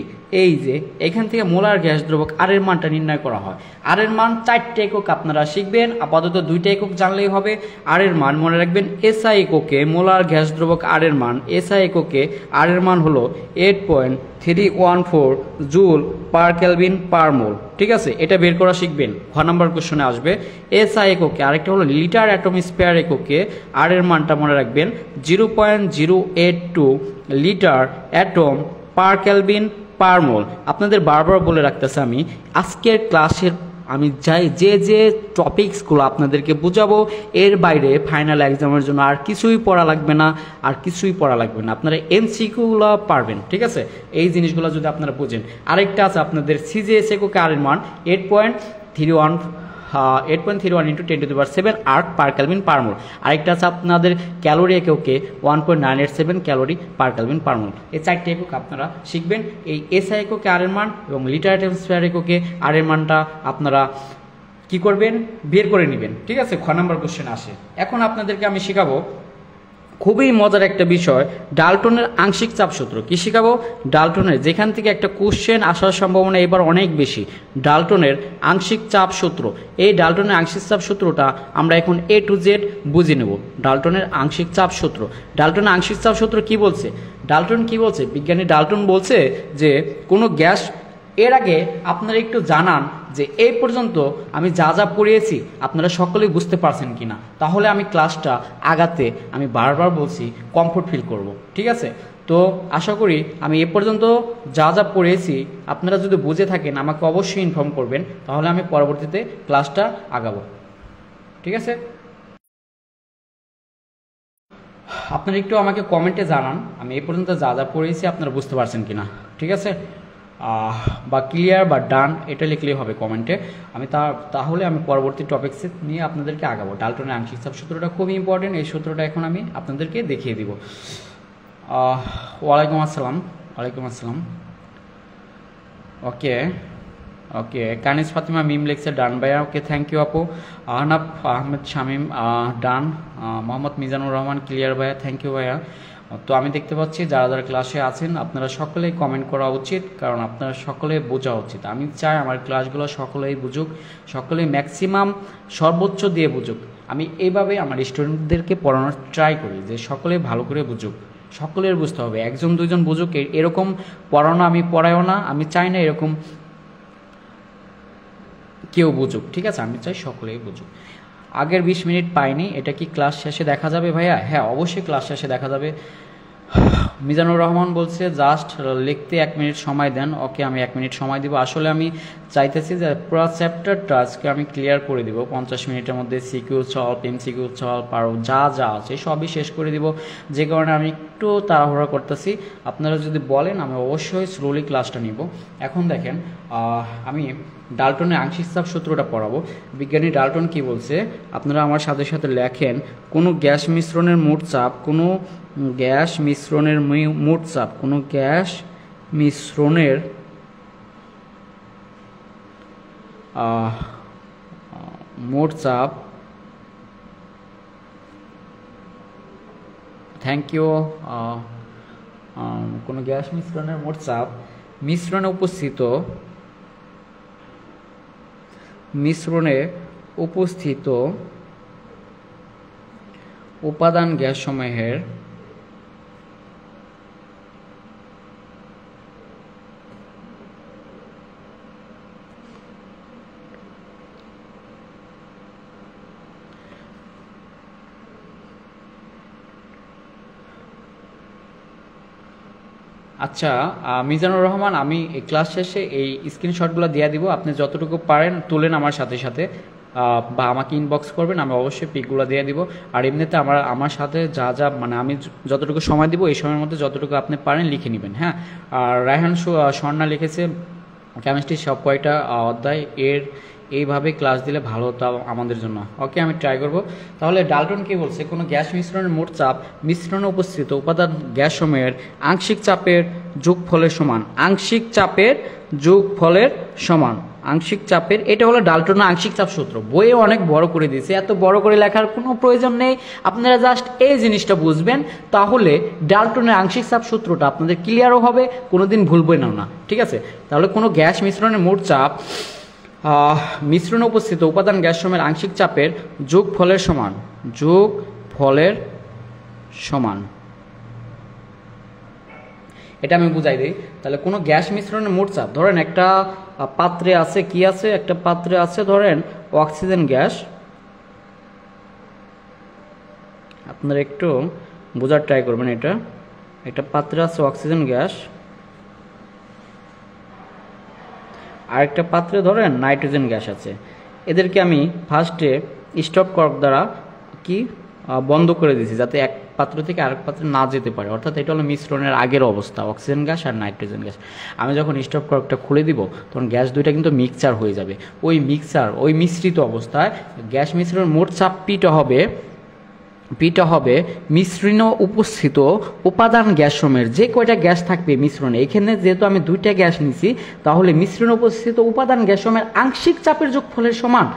এই যে এখান থেকে মোলার গ্যাস দ্রব্যক আর এর মানটা নির্ণয় করা হয়। আর এর মান 4টা একক আপনারা শিখবেন, আপাতত 2টা একক জানলেই হবে। আর এর মান মনে রাখবেন SI এককে মোলার গ্যাস দ্রব্যক আর এর মান, SI এককে আর এর মান হলো 8.314 জুল/কেলভিন/মোল। ঠিক আছে, এটা বের করা শিখবেন, খ নাম্বার কোশ্চেনে আসবে। SI এককে, আরেকটা হলো লিটার অ্যাটম স্পেয়ার এককে, আর এর মানটা মনে রাখবেন 0.082 লিটার অ্যাটম/কেলভিন/মোল। আপনাদের বারবার বলে রাখতেছে, আমি আজকের ক্লাসের আমি যে টপিকসগুলো আপনাদেরকে বুঝাবো, এর বাইরে ফাইনাল এক্সামের জন্য আর কিছুই পড়া লাগবে না, আপনারা MCQগুলো পারবেন। ঠিক আছে, এই জিনিসগুলো যদি আপনারা বুঝেন। আরেকটা আছে আপনাদের CGS এককে আর এর মান 8.31 × 10⁻⁷ আর্ক/কেলভিন/মোল। আরেকটা আছে আপনাদের ক্যালোরি এককে 1.987 ক্যালোরি/কেলভিন/মোল। এই 4টি একক আপনারা শিখবেন। এই SI এককে আর এর মান এবং লিটার অ্যাটম স্কয়ার এককে আর এর মানটা আপনারা কি করবেন, বের করে নেবেন। ঠিক আছে, খ নাম্বার কোশ্চেন আসে। এখন আপনাদেরকে আমি শেখাবো খুবই মজার একটা বিষয়, ডাল্টনের আংশিক চাপ সূত্র। কি শেখাবো, ডাল্টনের, যেখান থেকে একটা কোশ্চেন আসার সম্ভাবনা এবার অনেক বেশি, ডাল্টনের আংশিক চাপ সূত্র। এই ডাল্টনের আংশিক চাপ সূত্রটা আমরা এখন A to Z বুঝে নেব। ডাল্টনের আংশিক চাপ সূত্র, ডাল্টনের আংশিক চাপ সূত্র কি বলছে, বিজ্ঞানী ডাল্টন বলছে যে কোনো গ্যাস, এর আগে আপনারা একটু জানান যে এই পর্যন্ত আমি যা যা পড়িয়েছি আপনারা সকলেই বুঝতে পারছেন কিনা, তাহলে আমি ক্লাসটা আগাতে আমি বারবার বলছি কমফোর্ট ফিল করব। ঠিক আছে, তো আশা করি আমি এ পর্যন্ত যা যা পড়িয়েছি আপনারা যদি বুঝে থাকেন আমাকে অবশ্যই ইনফর্ম করবেন, তাহলে আমি পরবর্তীতে ক্লাসটা আগাবো। ঠিক আছে, আপনারা একটু আমাকে কমেন্টে জানান আমি এ পর্যন্ত যা যা পড়িয়েছি আপনারা বুঝতে পারছেন কিনা। ঠিক আছে, বা ক্লিয়ার বা ডান এটা লিখলেই হবে কমেন্টে। তাহলে আমি পরবর্তী টপিকস নিয়ে আপনাদেরকে আগাবো। ডাল্টনের আংশিক চাপ সূত্রটা খুবই ইম্পর্টেন্ট, এই সূত্রটা এখন আমি আপনাদেরকে দেখিয়ে দিব। ওয়ালাইকুম আসসালাম। ওকে কানিজ ফাতিমা মিম লেখছে ডান ভাইয়া, ওকে থ্যাংক ইউ আপু। আহনাফ আহমেদ শামীম ডান। মোহাম্মদ মিজানুর রহমান ক্লিয়ার ভাইয়া, থ্যাংক ইউ ভাইয়া। তো আমি দেখতে পাচ্ছি যারা যারা ক্লাসে আছেন আপনারা সকলেই কমেন্ট করা উচিত, কারণ আপনারা সকলে বোঝা উচিত। আমি চাই আমার ক্লাসগুলো সকলেই বুঝুক, সকলেই ম্যাক্সিমাম সর্বোচ্চ দিয়ে বুঝুক। আমি এইভাবে আমার স্টুডেন্টদেরকে পড়ানোর ট্রাই করি যে সকলে ভালো করে বুঝুক, সকলের বুঝতে হবে। একজন দুজন বুঝুক এরকম পড়ানো আমি পড়াইও না, আমি চাই না এরকম কেউ বুঝুক। ঠিক আছে, আমি চাই সকলেই বুঝুক। আগের 20 মিনিট পাইনি, এটা কি ক্লাস শেষে দেখা যাবে ভাইয়া? হ্যাঁ, অবশ্যই ক্লাস শেষে দেখা যাবে। মিজানুর রহমান বলছে জাস্ট লিখতে 1 মিনিট সময় দেন। ওকে, আমি 1 মিনিট সময় দিব। আসলে আমি চাইতেছি যে পুরো চ্যাপ্টারটা আজকে আমি ক্লিয়ার করে দিব 50 মিনিটের মধ্যে। সিকিউ সলভ, এমসিকিউ সলভ, আর যা যা আছে সবই শেষ করে দিব, যে কারণে আমি একটু তাড়াহুড়া করতেছি। আপনারা যদি বলেন আমি অবশ্যই স্লোলি ক্লাসটা নিব। এখন দেখেন, আমি ডাল্টনের আংশিক চাপ সূত্রটা পড়াবো। বিজ্ঞানী ডাল্টন কি বলছে আপনারা আমার সাথে সাথে লেখেন। কোনো গ্যাস মিশ্রণের মোট চাপ, কোনো গ্যাস মিশ্রণের মোট চাপ, কোনো গ্যাস মিশ্রণের মোট চাপ, থ্যাংক ইউ। কোনো গ্যাস মিশ্রণের মোট চাপ মিশ্রণে উপস্থিত উপাদান গ্যাসসমূহের আচ্ছা, মিজানুর রহমান, আমি এই ক্লাস শেষে এই স্ক্রিনশটগুলো দিয়ে দিব। আপনি যতটুকু পারেন তুলেন আমার সাথে সাথে, বা আমাকে ইনবক্স করবেন, আমি অবশ্যই পিকগুলো দিয়ে দিব। আর এমনিতে আমার সাথে যা যা মানে আমি যতটুকু সময় দিব এই সময়ের মধ্যে যতটুকু আপনি পারেন লিখে নেবেন। হ্যাঁ, আর রায়হান স্বর্ণা লিখেছে কেমিস্ট্রি সব কয়টা অধ্যায় এইভাবে ক্লাস দিলে ভালো হতো আমাদের জন্য। ওকে, আমি ট্রাই করব। তাহলে ডাল্টন কি বলছে, কোনো গ্যাস মিশ্রণের মোট চাপ মিশ্রণে উপস্থিত উপাদান গ্যাসসমূহের আংশিক চাপের যোগফলের সমান। আংশিক চাপের যোগফলের সমান, আংশিক চাপের, এটা হলো ডাল্টনের আংশিক চাপ সূত্র। বইয়ে অনেক বড় করে দিয়েছে, এত বড় করে লেখার কোনো প্রয়োজন নেই। আপনারা জাস্ট এই জিনিসটা বুঝবেন, তাহলে ডাল্টনের আংশিক চাপ সূত্রটা আপনাদের ক্লিয়ারও হবে, কোনোদিন ভুলবেন না। ঠিক আছে, তাহলে কোনো গ্যাস মিশ্রণের মোট চাপ মিশ্রণে উপস্থিত উপাদান গ্যাসসমূহের আংশিক চাপের যোগফলের সমান, যোগফলের সমান। এটা আমি বুঝাই দিই। তাহলে কোনো গ্যাস মিশ্রণের মোট চাপ, ধরেন একটা পাত্রে আছে, কি আছে, একটা পাত্রে আছে ধরেন অক্সিজেন গ্যাস। আপনারা একটু বোঝার ট্রাই করবেন। এটা একটা পাত্রে আছে অক্সিজেন গ্যাস, আরেকটা পাত্রে ধরেন নাইট্রোজেন গ্যাস আছে। এদেরকে আমি ফার্স্টে স্টপ কর্ক দ্বারা কি বন্ধ করে দিয়েছি, যাতে এক পাত্র থেকে আরেক পাত্রে না যেতে পারে। অর্থাৎ এটা হলো মিশ্রণের আগের অবস্থা, অক্সিজেন গ্যাস আর নাইট্রোজেন গ্যাস। আমি যখন স্টপ কর্কটা খুলে দিব তখন গ্যাস দুইটা কিন্তু মিক্সচার হয়ে যাবে। ওই মিশ্রিত অবস্থায় গ্যাস মিশ্রণের মোট চাপ পিটা হবে মিশ্রণ উপস্থিত উপাদান গ্যাসসমূহের, যে কয়টা গ্যাস থাকবে মিশ্রণে। এখানে যেহেতু আমি দুইটা গ্যাস নিছি, তাহলে মিশ্রণ উপস্থিত উপাদান গ্যাসসমূহের আংশিক চাপের যোগফলের সমান।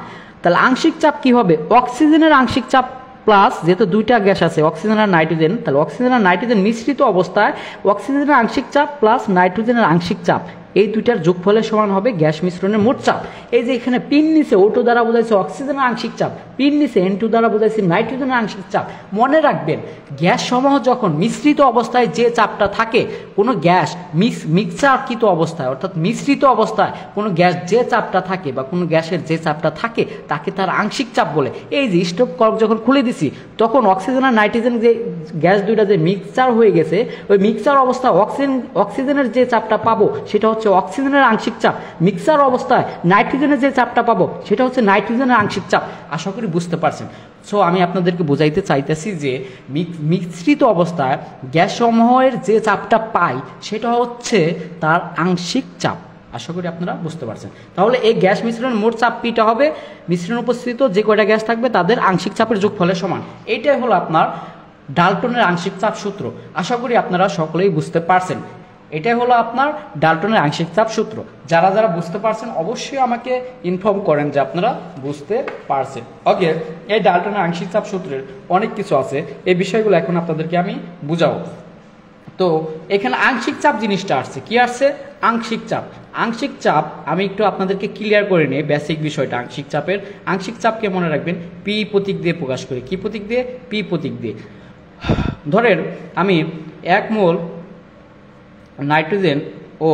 তাহলে আংশিক চাপ কি হবে, অক্সিজেনের আংশিক চাপ প্লাস, যেহেতু দুইটা গ্যাস আছে অক্সিজেন আর নাইট্রোজেন, তাহলে অক্সিজেন আর নাইট্রোজেন মিশ্রিত অবস্থায় অক্সিজেনের আংশিক চাপ প্লাস নাইট্রোজেনের আংশিক চাপ, এই দুইটার যোগফলের সমান হবে গ্যাস মিশ্রণের মোট চাপ। এই যে এখানে পিন নিচে O2 দ্বারা বোঝাইছে অক্সিজেনের আংশিক চাপ, পিন নিচে N2 দ্বারা বোঝাইছে নাইট্রোজেনের আংশিক চাপ। মনে রাখবেন, গ্যাস সমূহ যখন মিশ্রিত অবস্থায় যে চাপটা থাকে, কোনো গ্যাস মিক্সারকৃত অবস্থায় অর্থাৎ মিশ্রিত অবস্থায় কোনো গ্যাস যে চাপটা থাকে বা কোনো গ্যাসের যে চাপটা থাকে তাকে তার আংশিক চাপ বলে। এই যে স্টপ কর্ক যখন খুলে দিছি, তখন অক্সিজেন আর নাইট্রোজেন যে গ্যাস দুইটা যে মিক্সচার হয়ে গেছে, ওই মিক্সচার অবস্থায় অক্সিজেনের যে চাপটা পাবো সেটা হচ্ছে অক্সিজেনের আংশিক চাপ। মিক্সার অবস্থায় নাইট্রোজেনের যে চাপটা পাবো সেটা হচ্ছে নাইট্রোজেনের আংশিক চাপ। আশা করি বুঝতে পারছেন। সো আমি আপনাদেরকে বোঝাইতে চাইতেছি যে মিশ্রিত অবস্থায় গ্যাস সমূহের যে চাপটা পাই সেটা হচ্ছে তার আংশিক চাপ। আশা করি আপনারা বুঝতে পারছেন। তাহলে এই গ্যাস মিশ্রণের মোট চাপ পিটা হবে মিশ্রণ উপস্থিত যে কয়টা গ্যাস থাকবে তাদের আংশিক চাপের যোগফলের সমান। এইটাই হলো আপনার ডাল্টনের আংশিক চাপ সূত্র। আশা করি আপনারা সকলেই বুঝতে পারছেন। এটাই হলো আপনার ডাল্টনের আংশিক চাপ সূত্র। যারা যারা বুঝতে পারছেন অবশ্যই আমাকে ইনফর্ম করেন যে আপনারা বুঝতে পারছেন। ওকে, এই ডাল্টনের আংশিক চাপ সূত্রের অনেক কিছু আছে, এই বিষয়গুলো এখন আপনাদেরকে আমি বুঝাবো। তো এখানে আংশিক চাপ জিনিসটা আসছে, কি আসছে, আংশিক চাপ। আংশিক চাপ আমি একটু আপনাদেরকে ক্লিয়ার করে নিই বেসিক বিষয়টা আংশিক চাপের। আংশিক চাপকে মনে রাখবেন পি প্রতীক দিয়ে প্রকাশ করি। কি প্রতীক দিয়ে? পি প্রতীক দিয়ে। ধরেন আমি 1 মোল নাইট্রোজেন ও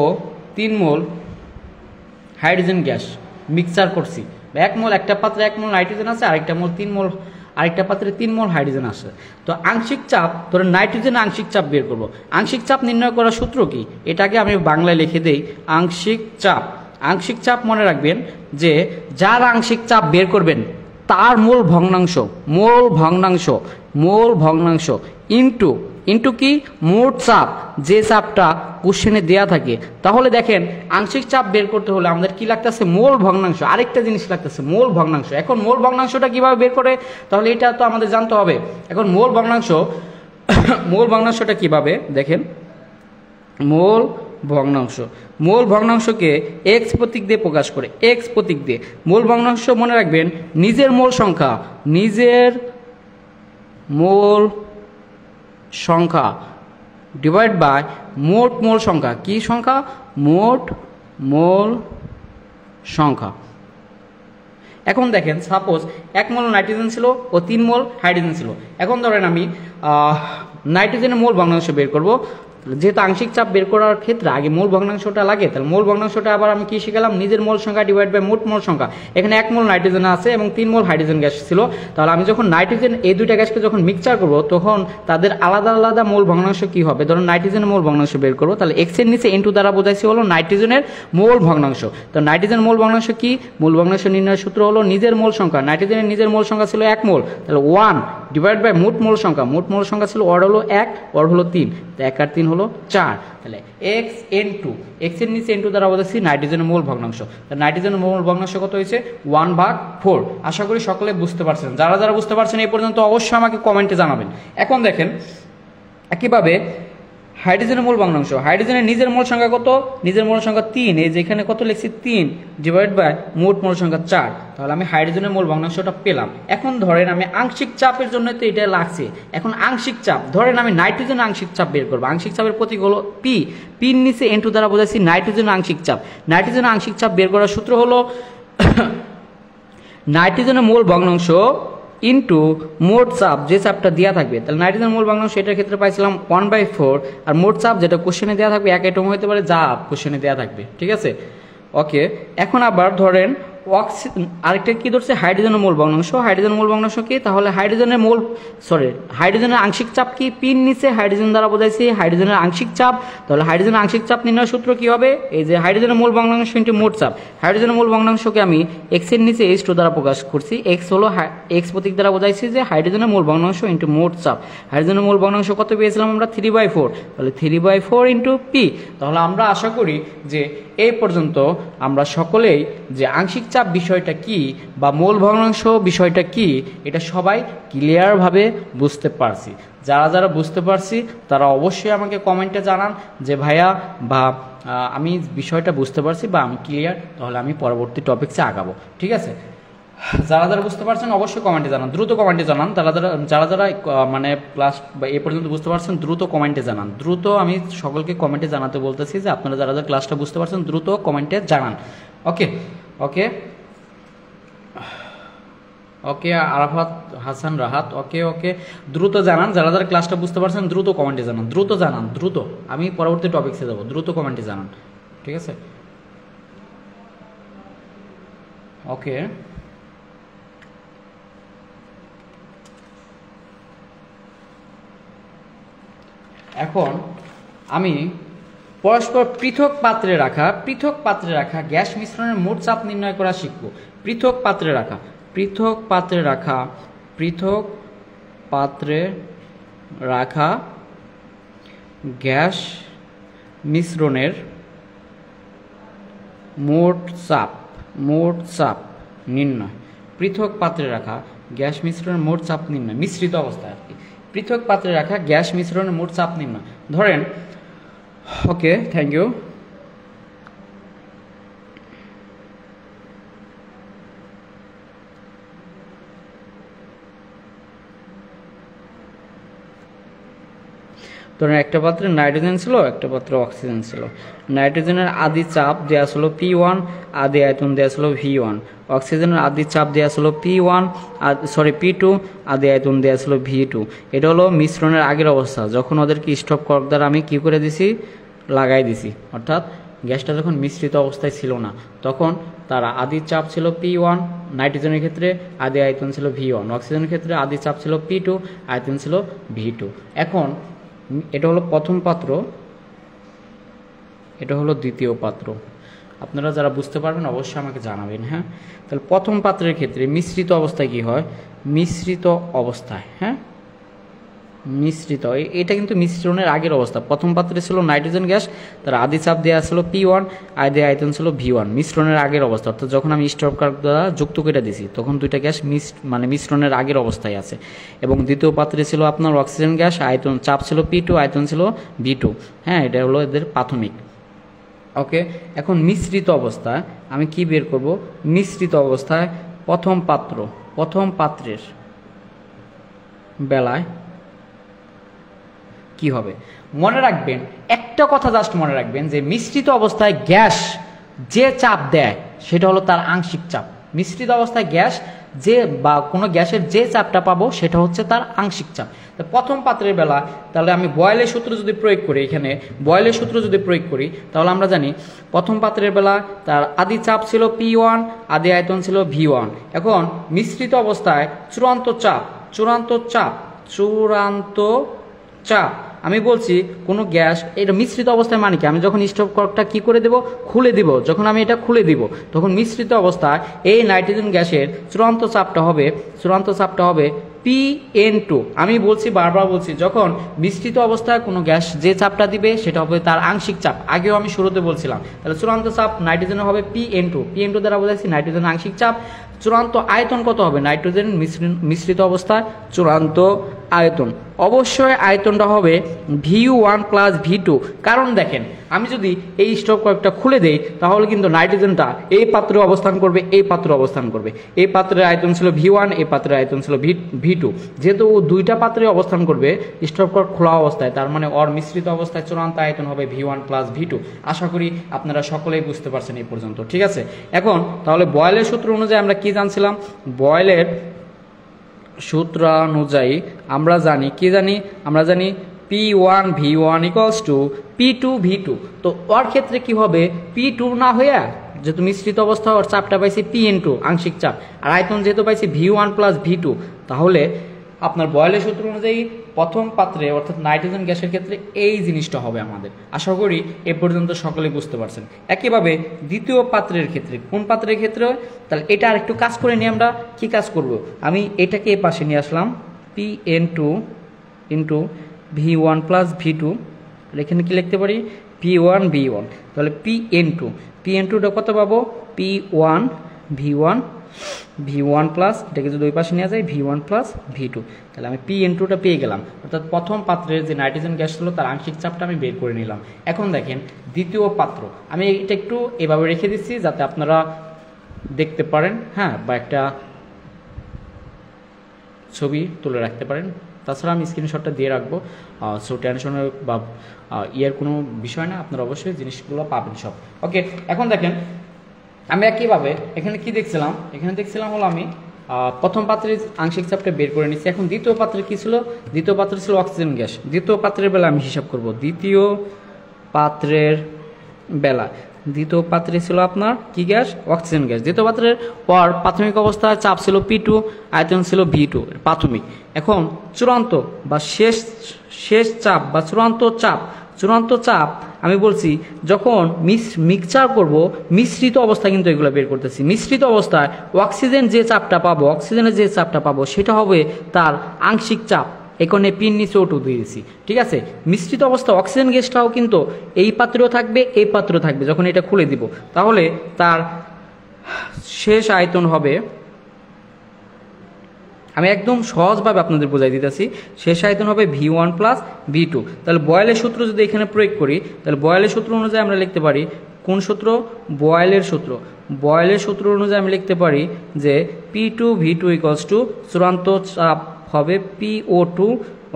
3 মোল হাইড্রোজেন গ্যাস মিক্সচার করছি। এক মোল একটা পাত্রে 1 মোল নাইট্রোজেন আছে, আরেকটা মোল 3 মোল, আরেকটা পাত্রে 3 মোল হাইড্রোজেন আছে। তো আংশিক চাপ ধরে নাইট্রোজেন আংশিক চাপ বের করব। আংশিক চাপ নির্ণয় করার সূত্র কি, এটাকে আমি বাংলায় লিখে দেই আংশিক চাপ। আংশিক চাপ মনে রাখবেন যে যার আংশিক চাপ বের করবেন তার মোল ভগ্নাংশ ইন্টু কি মোট চাপ, যে চাপটা কোশ্চেনে দেয়া থাকে। তাহলে দেখেন আংশিক চাপ বের করতে হলে আমাদের কি লাগতেছে, মোল ভগ্নাংশ। আরেকটা জিনিস লাগতেছে মোল ভগ্নাংশ। এখন মোল ভগ্নাংশটা কিভাবে বের করে, তাহলে এটা তো আমাদের জানতে হবে। এখন মোল ভগ্নাংশটা কিভাবে দেখেন, মোল ভগ্নাংশকে এক্স প্রতীক দিয়ে প্রকাশ করে, এক্স প্রতীক দিয়ে। মোল ভগ্নাংশ মনে রাখবেন নিজের মোল সংখ্যা ডিভাইড বাই মোট মোল সংখ্যা। কি সংখ্যা, মোট মোল সংখ্যা। এখন দেখেন সাপোজ 1 মোল নাইট্রোজেন ছিল ও 3 মোল হাইড্রোজেন ছিল। এখন ধরেন আমি নাইট্রোজেনের মোল ভগ্নাংশ বের করব। যেহেতু আংশিক চাপ বের করার ক্ষেত্রে আগে মোল ভগ্নাংশটা লাগে, তাহলে মোল ভগ্নাংশটা আবার আমি কি শিখালাম, নিজের মোল সংখ্যা ডিভাইড বাই মোট মোল সংখ্যা। এখানে 1 মোল নাইট্রোজেন আছে এবং 3 মোল হাইড্রোজেন গ্যাস ছিল। তাহলে আমি যখন নাইট্রোজেন এই দুইটা গ্যাসকে যখন মিক্সচার করব তখন তাদের আলাদা আলাদা মোল ভগ্নাংশ কি হবে। ধরুন নাইট্রোজেনের মোল ভগ্নাংশ বের করবো, তাহলে এক্স এর নিচে ইনটু দ্বারা বোঝাইছি হলো নাইট্রোজেনের মোল ভগ্নাংশ। তো নাইট্রোজেনের মোল ভগ্নাংশ কি, মোল ভগ্নাংশ নির্ণয়ের সূত্র হলো নিজের মোল সংখ্যা। নাইট্রোজেনের নিজের মোল সংখ্যা ছিল 1 মোল, তাহলে 1 ডিভাইড বাই মোট মোল সংখ্যা। মোট মোল সংখ্যা ছিল অর হলো 1, অর হলো 3, 1 আর 3 হলো 4। তাহলে এক্স এর নিচে ইনটু দ্বারা বোঝাচ্ছি নাইট্রোজেনের মোল ভগ্নাংশ। নাইট্রোজেনের মোল ভগ্নাংশ কত হয়েছে, 1/4। আশা করি সকলে বুঝতে পারছেন। যারা যারা বুঝতে পারছেন এই পর্যন্ত অবশ্যই আমাকে কমেন্টে জানাবেন। এখন দেখেন একইভাবে হাইড্রোজেনের মোল ভগ্নাংশ, হাইড্রোজেনের নিজের মোল সংখ্যা কত, নিজের মোল সংখ্যা 3, এই যে এখানে কত লিখছি 3 ডিভাইড বাই মোট মোল সংখ্যা 4। তাহলে আমি হাইড্রোজেনের মোল ভগ্নাংশটা পেলাম। এখন ধরেন আমি আংশিক চাপের জন্য তো এটা লাগছে। এখন আংশিক চাপ ধরেন আমি নাইট্রোজেনের আংশিক চাপ বের করবো। আংশিক চাপের প্রতীক হলো পি, পির নিচে ইনটু দ্বারা বোঝাচ্ছি নাইট্রোজেনের আংশিক চাপ। নাইট্রোজেনের আংশিক চাপ বের করার সূত্র হলো নাইট্রোজেনের মোল ভগ্নাংশ ইন্টু মোট চাপ, যে চাপটা দেওয়া থাকবে। তাহলে নাইট্রোজেন মোল ভগ্নাংশ এটার ক্ষেত্রে পাইছিলাম 1/4, আর মোট চাপ যেটা কোশ্চেনে দেওয়া থাকবে 1 এটম হতে পারে, যা কোশ্চেনে দেওয়া থাকবে। ঠিক আছে, ওকে। এখন আবার ধরেন আরেকটা কি ধরছে, হাইড্রোজেনের মোল ভগ্নাংশ। হাইড্রোজেনের মোল ভগ্নাংশ কি, তাহলে হাইড্রোজেনের আংশিক চাপ কি, পিন নিচে হাইড্রোজেন দ্বারা বোঝাইছি হাইড্রোজেনের আংশিক চাপ। তাহলে হাইড্রোজেনের আংশিক চাপ নির্ণয় সূত্র কি হবে, এই যে হাইড্রোজেনের মোল ভগ্নাংশ ইনটু মোট চাপ। হাইড্রোজেনের মোল ভগ্নাংশকে আমি এক্স এর নিচে H2 দ্বারা প্রকাশ করছি। এক্স হলো এক্স প্রতীক দ্বারা বোঝাইছি যে হাইড্রোজেনের মোল ভগ্নাংশ ইনটু মোট চাপ। হাইড্রোজেনের মোল ভগ্নাংশ কত পেয়েছিলাম আমরা, 3/4। তাহলে 3/4 ইনটু পি। তাহলে আমরা আশা করি যে এই পর্যন্ত আমরা সকলেই যে আংশিক চাপ বিষয়টা কি বা মোল ভগ্নাংশ বিষয়টা কি এটা সবাই ক্লিয়ারভাবে বুঝতে পারছি। যারা যারা বুঝতে পারছি তারা অবশ্যই আমাকে কমেন্টে জানান যে ভাইয়া বা আমি বিষয়টা বুঝতে পারছি বা আমি ক্লিয়ার, তাহলে আমি পরবর্তী টপিকসে আগাবো। ঠিক আছে, যারা যারা বুঝতে পারছেন অবশ্যই কমেন্টে জানান, দ্রুত কমেন্টে জানান। যারা যারা মানে ক্লাস বা এ পর্যন্ত বুঝতে পারছেন দ্রুত কমেন্টে জানান। দ্রুত আমি সকলকে কমেন্টে জানাতে বলতেছি যে আপনারা যারা যারা ক্লাসটা বুঝতে পারছেন দ্রুত কমেন্টে জানান। ওকে ওকে ওকে, আরাফাত হাসান রাহাত, ওকে ওকে, দ্রুত জানান। যারা যারা ক্লাসটা বুঝতে পারছেন দ্রুত কমেন্টে জানান, দ্রুত জানান, দ্রুত। আমি পরবর্তী টপিকসে যাবো, দ্রুত কমেন্টে জানান। ঠিক আছে, ওকে। এখন আমি পরস্পর পৃথক পাত্রে রাখা গ্যাস মিশ্রণের মোট চাপ নির্ণয় করা শিখব। পৃথক পাত্রে রাখা গ্যাস মিশ্রণের মোট চাপ নির্ণয়। পৃথক পাত্রে রাখা গ্যাস মিশ্রণের মোট চাপ নির্ণয়, মিশ্রিত অবস্থায় আর কি। পৃথক পাত্রে রাখা গ্যাস মিশ্রণের মোট চাপ নির্ণয়। ধরেন, ওকে, থ্যাংক ইউ। ধরেন একটা পাত্রে নাইট্রোজেন ছিল, একটা পাত্রে অক্সিজেন ছিল। নাইট্রোজেনের আদি চাপ দেওয়া ছিল P1, আদি আয়তন দেওয়া ছিল V1। অক্সিজেনের আদি চাপ দেওয়া ছিল P2, আদি আয়তন দেওয়া ছিল V2। এটা হলো মিশ্রণের আগের অবস্থা, যখন ওদেরকে স্টপ কর্ক দ্বারা আমি কি করে দিছি, লাগাই দিছি। অর্থাৎ গ্যাসটা যখন মিশ্রিত অবস্থায় ছিল না তখন তারা আদি চাপ ছিল P1, নাইট্রোজেনের ক্ষেত্রে আদি আয়তন ছিল V1, অক্সিজেনের ক্ষেত্রে আদি চাপ ছিল P2, আয়তন ছিল V2। এখন এটা হলো প্রথম পাত্র, এটা হলো দ্বিতীয় পাত্র। আপনারা যারা বুঝতে পারবেন অবশ্যই আমাকে জানাবেন। হ্যাঁ, তাহলে প্রথম পাত্রের ক্ষেত্রে মিশ্রিত অবস্থায় কি হয়, মিশ্রিত অবস্থায়, হ্যাঁ মিশ্রিত, এটা কিন্তু মিশ্রণের আগের অবস্থা। প্রথম পাত্রে ছিল নাইট্রোজেন গ্যাস, তার আদি চাপ দেওয়া ছিল P1, আদি আয়তন ছিল V1, মিশ্রণের আগের অবস্থা। অর্থাৎ যখন আমি স্টপ কার্ক দ্বারা যুক্ত করে দিয়েছি তখন দুইটা গ্যাস মিশ্রণের আগের অবস্থায় আছে। এবং দ্বিতীয় পাত্রে ছিল আপনার অক্সিজেন গ্যাস, আয়তন চাপ ছিল P2, আয়তন ছিল V2। হ্যাঁ, এটা হলো এদের প্রাথমিক। ওকে, এখন মিশ্রিত অবস্থায় আমি কি বের করব, মিশ্রিত অবস্থায় প্রথম পাত্রের বেলায় কি হবে, মনে রাখবেন একটা কথা, জাস্ট মনে রাখবেন যে মিশ্রিত অবস্থায় গ্যাস যে চাপ দেয় সেটা হলো তার আংশিক চাপ। মিশ্রিত অবস্থায় গ্যাস যে বা কোনো গ্যাসের যে চাপটা পাবো সেটা হচ্ছে তার আংশিক চাপ। তো প্রথম পাত্রের বেলা তাহলে আমি বয়েলের সূত্র যদি প্রয়োগ করি, এখানে বয়েলের সূত্র যদি প্রয়োগ করি তাহলে আমরা জানি প্রথম পাত্রের বেলা তার আদি চাপ ছিল P1, আদি আয়তন ছিল V1। এখন মিশ্রিত অবস্থায় চূড়ান্ত চাপ আমি বলছি কোনো গ্যাস, এটা মিশ্রিত অবস্থায় মানে কি, আমি যখন স্টপ কর্কটা কি করে দেব, খুলে দিব। যখন আমি এটা খুলে দিব তখন মিশ্রিত অবস্থায় এই নাইট্রোজেন গ্যাসের চূড়ান্ত চাপটা হবে Pn2। আমি বলছি, বারবার বলছি, যখন মিশ্রিত অবস্থায় কোনো গ্যাস যে চাপটা দিবে সেটা হবে তার আংশিক চাপ। আগেও আমি শুরুতে বলছিলাম, তাহলে চূড়ান্ত চাপ নাইট্রোজেনের হবে Pn2 দ্বারা বোঝাচ্ছি নাইট্রোজেনের আংশিক চাপ। চূড়ান্ত আয়তন কত হবে, নাইট্রোজেন মিশ্রিত অবস্থায় চূড়ান্ত আয়তন, অবশ্যই আয়তনটা হবে V1 প্লাস V2। কারণ দেখেন, আমি যদি এই স্টপ কয়েকটা খুলে দেই তাহলে কিন্তু নাইট্রোজেনটা এই পাত্রে অবস্থান করবে, এই পাত্রে অবস্থান করবে। এই পাত্রের আয়তন ছিল V1, এই পাত্রের আয়তন ছিল V2। যেহেতু দুইটা পাত্রে অবস্থান করবে স্টপ কর্ক খোলা অবস্থায়, তার মানে ওর মিশ্রিত অবস্থায় চূড়ান্ত আয়তন হবে V1 প্লাস V2। আশা করি আপনারা সকলেই বুঝতে পারছেন এই পর্যন্ত, ঠিক আছে। এখন তাহলে বয়েলের সূত্র অনুযায়ী আমরা কি জানছিলাম, বয়েলের সূত্র অনুযায়ী আমরা জানি P1 V1 equals to P2 V2। তো ওর ক্ষেত্রে কি হবে, P2 না হইয়া যেহেতু মিশ্রিত অবস্থা ওর চাপটা পাইছি Pn2 আংশিক চাপ, আর আয়তন যেহেতু পাইছি V1 প্লাস V2, তাহলে আপনার বয়েলের সূত্র অনুযায়ী প্রথম পাত্রে অর্থাৎ নাইট্রোজেন গ্যাসের ক্ষেত্রে এই জিনিসটা হবে আমাদের। আশা করি এ পর্যন্ত সকলে বুঝতে পারছেন। একইভাবে দ্বিতীয় পাত্রের ক্ষেত্রে, কোন পাত্রের ক্ষেত্রে, তাহলে এটা আর একটু কাজ করে নিয়ে আমরা কি কাজ করব, আমি এটাকে এ পাশে নিয়ে আসলাম Pn2 into V1 plus V2। এখানে কি লিখতে পারি, P1 V1, তাহলে Pn2টা কত পাবো, P1 V1 প্লাস, এটাকে যদি ওই পাশে নিয়ে যায় V1 প্লাস V2, তাহলে আমি Pn2টা পেয়ে গেলাম। অর্থাৎ প্রথম পাত্রের যে নাইট্রোজেন গ্যাস ছিল তার আংশিক চাপটা আমি বের করে নিলাম। এখন দেখেন দ্বিতীয় পাত্র, আমি এটা একটু এভাবে রেখে দিচ্ছি যাতে আপনারা দেখতে পারেন, হ্যাঁ, বা একটা ছবি তুলে রাখতে পারেন। তাছাড়া আমি স্ক্রিনশটটা দিয়ে রাখবো, সো টেনশনের বা ইয়ের কোনো বিষয় না, আপনারা অবশ্যই জিনিসগুলো পাবেন সব। ওকে, এখন দেখেন আমি একইভাবে এখানে কি দেখছিলাম হলো আমি প্রথম পাত্রের আংশিক চাপটা বের করে নিচ্ছি। এখন দ্বিতীয় পাত্রে কি ছিল, দ্বিতীয় পাত্রে ছিল অক্সিজেন গ্যাস। দ্বিতীয় পাত্রের বেলা আমি হিসাব করব, দ্বিতীয় পাত্রে ছিল আপনার কি গ্যাস, অক্সিজেন গ্যাস। দ্বিতীয় পাত্রের পর প্রাথমিক অবস্থায় চাপ ছিল P2, আয়তন ছিল V2 প্রাথমিক। এখন চূড়ান্ত বা শেষ চাপ বা চূড়ান্ত চাপ আমি বলছি যখন মিক্সচার করব, মিশ্রিত অবস্থায় কিন্তু এগুলো বের করতেছি। মিশ্রিত অবস্থায় অক্সিজেনের যে চাপটা পাবো সেটা হবে তার আংশিক চাপ। এখানে পিন নিচে O2 দিয়েছি, ঠিক আছে। মিশ্রিত অবস্থা অক্সিজেন গ্যাসটাও কিন্তু এই পাত্রেও থাকবে, এই পাত্রেও থাকবে। যখন এটা খুলে দিব তাহলে তার শেষ আয়তন হবে, আমি একদম সহজভাবে আপনাদের বোঝাই দিতেছি, শেষ আয়তন হবে V1 প্লাস V2। তাহলে বয়েলের সূত্র যদি এখানে প্রয়োগ করি, তাহলে বয়েলের সূত্র অনুযায়ী আমরা লিখতে পারি, কোন সূত্র, বয়েলের সূত্র অনুযায়ী আমি লিখতে পারি যে P2 V2 ইকুয়ালস টু চূড়ান্ত চাপ হবে PO2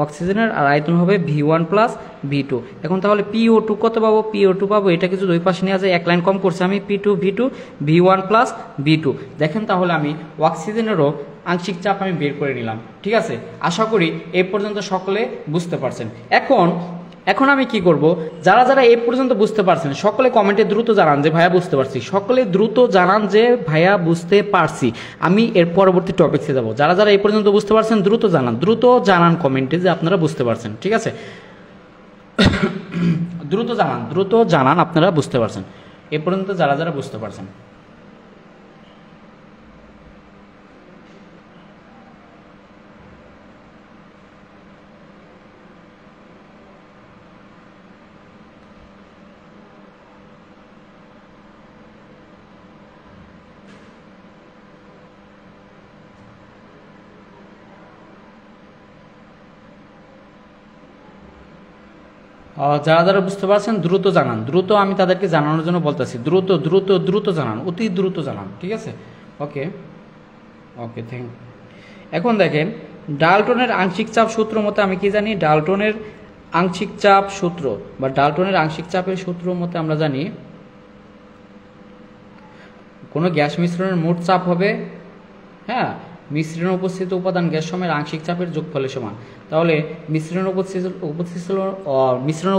অক্সিজেনের, আর আয়তন হবে V1 প্লাস V2। এখন তাহলে PO2 কত পাবো, PO2 পাবো, এটাকে যদি ওই পাশে নিয়ে যায় এক লাইন কম করছে আমি, P2 V2 V1 plus V2। দেখেন তাহলে আমি অক্সিজেনেরও আংশিক চাপ আমি বের করে নিলাম, ঠিক আছে। আশা করি এই পর্যন্ত সকলে বুঝতে পারছেন। এখন এখন আমি কি করব, যারা যারা এই পর্যন্ত বুঝতে পারছেন সকলে কমেন্টে দ্রুত জানান যে ভাইয়া বুঝতে পারছি, সকলে দ্রুত জানান যে ভাইয়া বুঝতে পারছি। আমি এর পরবর্তী টপিকসে যাব। যারা যারা এই পর্যন্ত বুঝতে পারছেন দ্রুত জানান কমেন্টে যে আপনারা বুঝতে পারছেন, ঠিক আছে? দ্রুত জানান আপনারা বুঝতে পারছেন, এ পর্যন্ত যারা যারা বুঝতে পারছেন। যারা যারা বুঝতে পারছেন দ্রুত জানান, দ্রুত আমি তাদেরকে জানানোর জন্য বলতেছি, দ্রুত জানান, অতি দ্রুত জানান, ঠিক আছে? ওকে ওকে, থ্যাংক। এখন দেখেন ডাল্টনের আংশিক চাপ সূত্র মতে আমি কি জানি, ডাল্টনের আংশিক চাপ সূত্র বা ডাল্টনের আংশিক চাপের সূত্র মতে আমরা জানি কোনো গ্যাস মিশ্রণের মোট চাপ হবে, হ্যাঁ, মিশ্রণে উপস্থিত উপাদান গ্যাস সময়ের আংশিক চাপের যোগফলের সমান। তাহলে মিশ্রণে